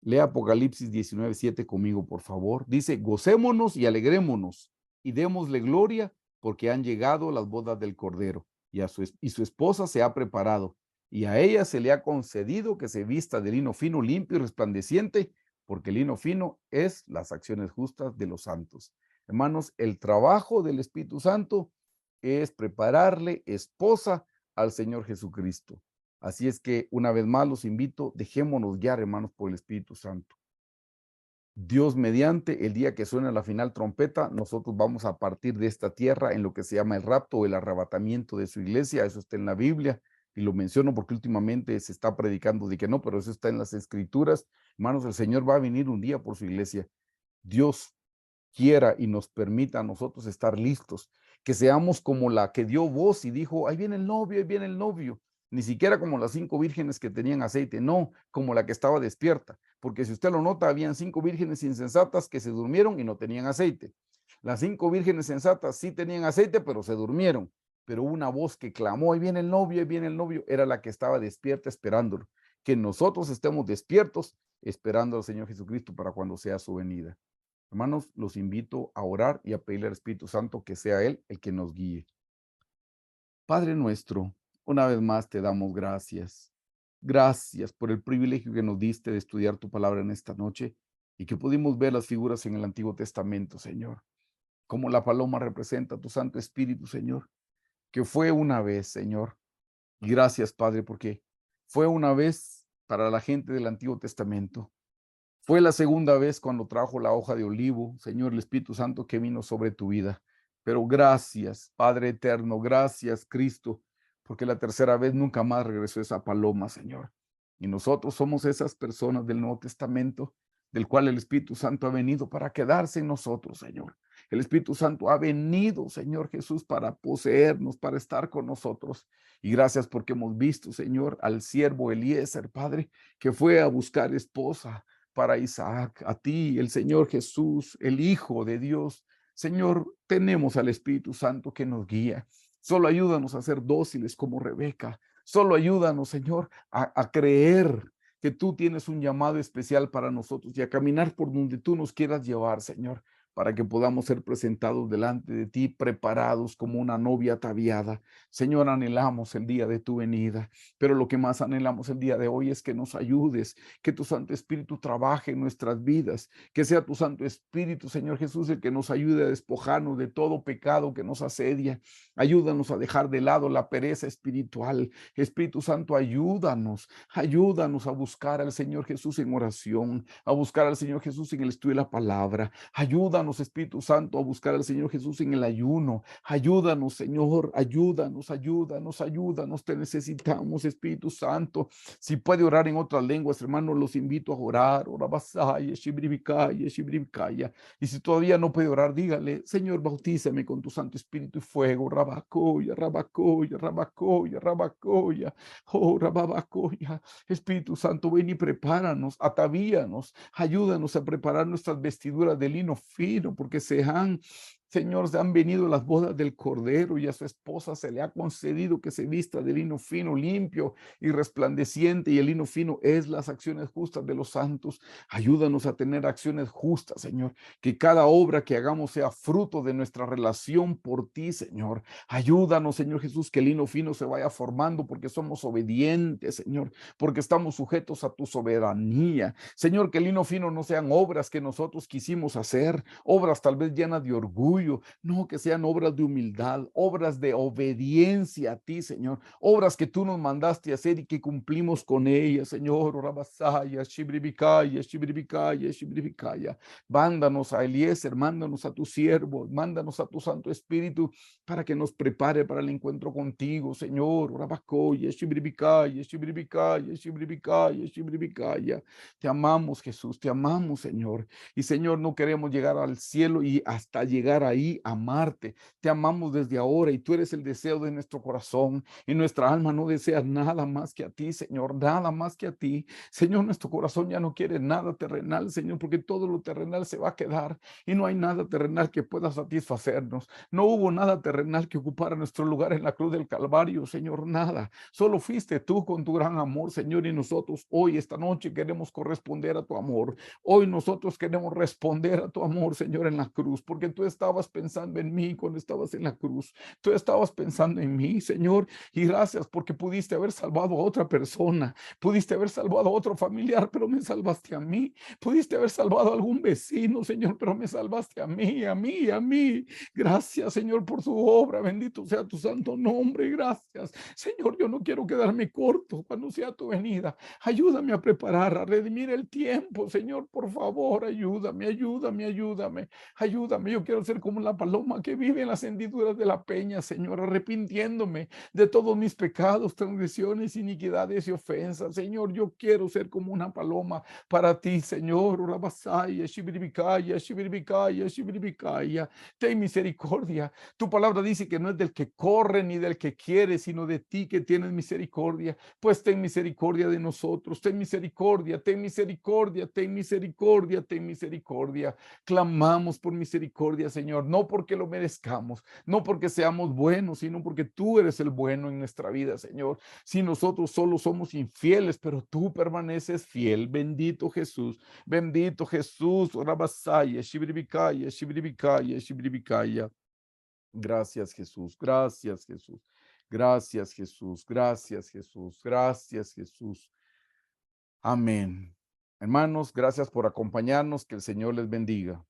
Lea Apocalipsis 19:7 conmigo, por favor. Dice, gocémonos y alegrémonos y démosle gloria porque han llegado las bodas del Cordero y su esposa se ha preparado y a ella se le ha concedido que se vista de lino fino, limpio y resplandeciente, porque el lino fino es las acciones justas de los santos. Hermanos, el trabajo del Espíritu Santo es prepararle esposa al Señor Jesucristo. Así es que una vez más los invito, dejémonos guiar, hermanos, por el Espíritu Santo. Dios mediante, el día que suene la final trompeta, nosotros vamos a partir de esta tierra en lo que se llama el rapto o el arrebatamiento de su iglesia. Eso está en la Biblia y lo menciono porque últimamente se está predicando de que no, pero eso está en las escrituras. Hermanos, el Señor va a venir un día por su iglesia. Dios quiera y nos permita a nosotros estar listos, que seamos como la que dio voz y dijo, ahí viene el novio, ahí viene el novio. Ni siquiera como las 5 vírgenes que tenían aceite, no, como la que estaba despierta, porque si usted lo nota, habían 5 vírgenes insensatas que se durmieron y no tenían aceite. Las 5 vírgenes sensatas sí tenían aceite, pero se durmieron. Pero una voz que clamó, ahí viene el novio, ahí viene el novio, era la que estaba despierta esperándolo. Que nosotros estemos despiertos esperando al Señor Jesucristo para cuando sea su venida. Hermanos, los invito a orar y a pedirle al Espíritu Santo que sea Él el que nos guíe. Padre nuestro, una vez más te damos gracias. Gracias por el privilegio que nos diste de estudiar tu palabra en esta noche y que pudimos ver las figuras en el Antiguo Testamento, Señor. Como la paloma representa tu Santo Espíritu, Señor, que fue una vez, Señor. Y gracias, Padre, porque fue una vez para la gente del Antiguo Testamento. Fue la segunda vez cuando trajo la hoja de olivo, Señor, el Espíritu Santo que vino sobre tu vida. Pero gracias, Padre eterno, gracias, Cristo, porque la tercera vez nunca más regresó esa paloma, Señor. Y nosotros somos esas personas del Nuevo Testamento, del cual el Espíritu Santo ha venido para quedarse en nosotros, Señor. El Espíritu Santo ha venido, Señor Jesús, para poseernos, para estar con nosotros. Y gracias porque hemos visto, Señor, al siervo Eliezer, Padre, que fue a buscar esposa para Isaac, a ti, el Señor Jesús, el Hijo de Dios. Señor, tenemos al Espíritu Santo que nos guía. Solo ayúdanos a ser dóciles como Rebeca. Solo ayúdanos, Señor, a creer que tú tienes un llamado especial para nosotros y a caminar por donde tú nos quieras llevar, Señor, para que podamos ser presentados delante de ti, preparados como una novia ataviada. Señor, anhelamos el día de tu venida, pero lo que más anhelamos el día de hoy es que nos ayudes, que tu Santo Espíritu trabaje en nuestras vidas, que sea tu Santo Espíritu, Señor Jesús, el que nos ayude a despojarnos de todo pecado que nos asedia. Ayúdanos a dejar de lado la pereza espiritual. Espíritu Santo, ayúdanos a buscar al Señor Jesús en oración, a buscar al Señor Jesús en el estudio de la palabra. Ayúdanos, Espíritu Santo, a buscar al Señor Jesús en el ayuno. Ayúdanos, Señor, ayúdanos. Te necesitamos, Espíritu Santo. Si puede orar en otras lenguas, hermanos, los invito a orar. Orabasaya, shibribikaya, shibribikaya. Y si todavía no puede orar, dígale, Señor, bautízame con tu Santo Espíritu y fuego. Rabacoya, rabacoya, rabacoya, rabacoya. Oh, rabacoya. Espíritu Santo, ven y prepáranos, atavíanos, ayúdanos a preparar nuestras vestiduras de lino fino, porque Señor, se han venido las bodas del Cordero y a su esposa se le ha concedido que se vista de lino fino, limpio y resplandeciente, y el lino fino es las acciones justas de los santos. Ayúdanos a tener acciones justas, Señor, que cada obra que hagamos sea fruto de nuestra relación por ti, Señor. Ayúdanos, Señor Jesús, que el lino fino se vaya formando porque somos obedientes, Señor, porque estamos sujetos a tu soberanía. Señor, que el lino fino no sean obras que nosotros quisimos hacer, obras tal vez llenas de orgullo, no, que sean obras de humildad, obras de obediencia a ti, Señor, obras que tú nos mandaste a hacer y que cumplimos con ellas, Señor. Orabasaya, shibribikaya, shibribikaya, shibribikaya. Mándanos a Eliezer, mándanos a tu siervo, mándanos a tu Santo Espíritu para que nos prepare para el encuentro contigo, Señor. Orabacoya, shibribikaya, shibribikaya, shibribikaya, shibribikaya. Te amamos, Jesús, te amamos, Señor. Y Señor, no queremos llegar al cielo y hasta llegar ahí a amarte. Te amamos desde ahora y tú eres el deseo de nuestro corazón y nuestra alma no desea nada más que a ti, Señor, nada más que a ti. Señor, nuestro corazón ya no quiere nada terrenal, Señor, porque todo lo terrenal se va a quedar y no hay nada terrenal que pueda satisfacernos. No hubo nada terrenal que ocupara nuestro lugar en la cruz del Calvario, Señor, nada. Solo fuiste tú con tu gran amor, Señor, y nosotros hoy, esta noche, queremos corresponder a tu amor. Hoy nosotros queremos responder a tu amor, Señor, en la cruz, porque tú estabas estabas pensando en mí cuando estabas en la cruz. Tú estabas pensando en mí, Señor, y gracias porque pudiste haber salvado a otra persona, pudiste haber salvado a otro familiar, pero me salvaste a mí. Pudiste haber salvado a algún vecino, Señor, pero me salvaste a mí, a mí, a mí. Gracias, Señor, por su obra. Bendito sea tu santo nombre. Gracias. Señor, yo no quiero quedarme corto cuando sea tu venida. Ayúdame a preparar, a redimir el tiempo, Señor, por favor, ayúdame, ayúdame, ayúdame, ayúdame. Yo quiero ser como la paloma que vive en las hendiduras de la peña, Señor, arrepintiéndome de todos mis pecados, transgresiones, iniquidades y ofensas. Señor, yo quiero ser como una paloma para ti, Señor. Rabasaya, shibiribikaya, shibiribikaya, shibiribikaya. Ten misericordia. Tu palabra dice que no es del que corre ni del que quiere, sino de ti que tienes misericordia. Pues ten misericordia de nosotros, ten misericordia, ten misericordia, ten misericordia, ten misericordia. Clamamos por misericordia, Señor, no porque lo merezcamos, no porque seamos buenos, sino porque tú eres el bueno en nuestra vida, Señor. Si nosotros solo somos infieles, pero tú permaneces fiel. Bendito Jesús, bendito Jesús. Rabasaya, shibribikaya, shibribikaya, shibribikaya. Gracias, Jesús. Gracias, Jesús. Gracias, Jesús. Gracias, Jesús. Gracias, Jesús. Amén. Hermanos, gracias por acompañarnos. Que el Señor les bendiga.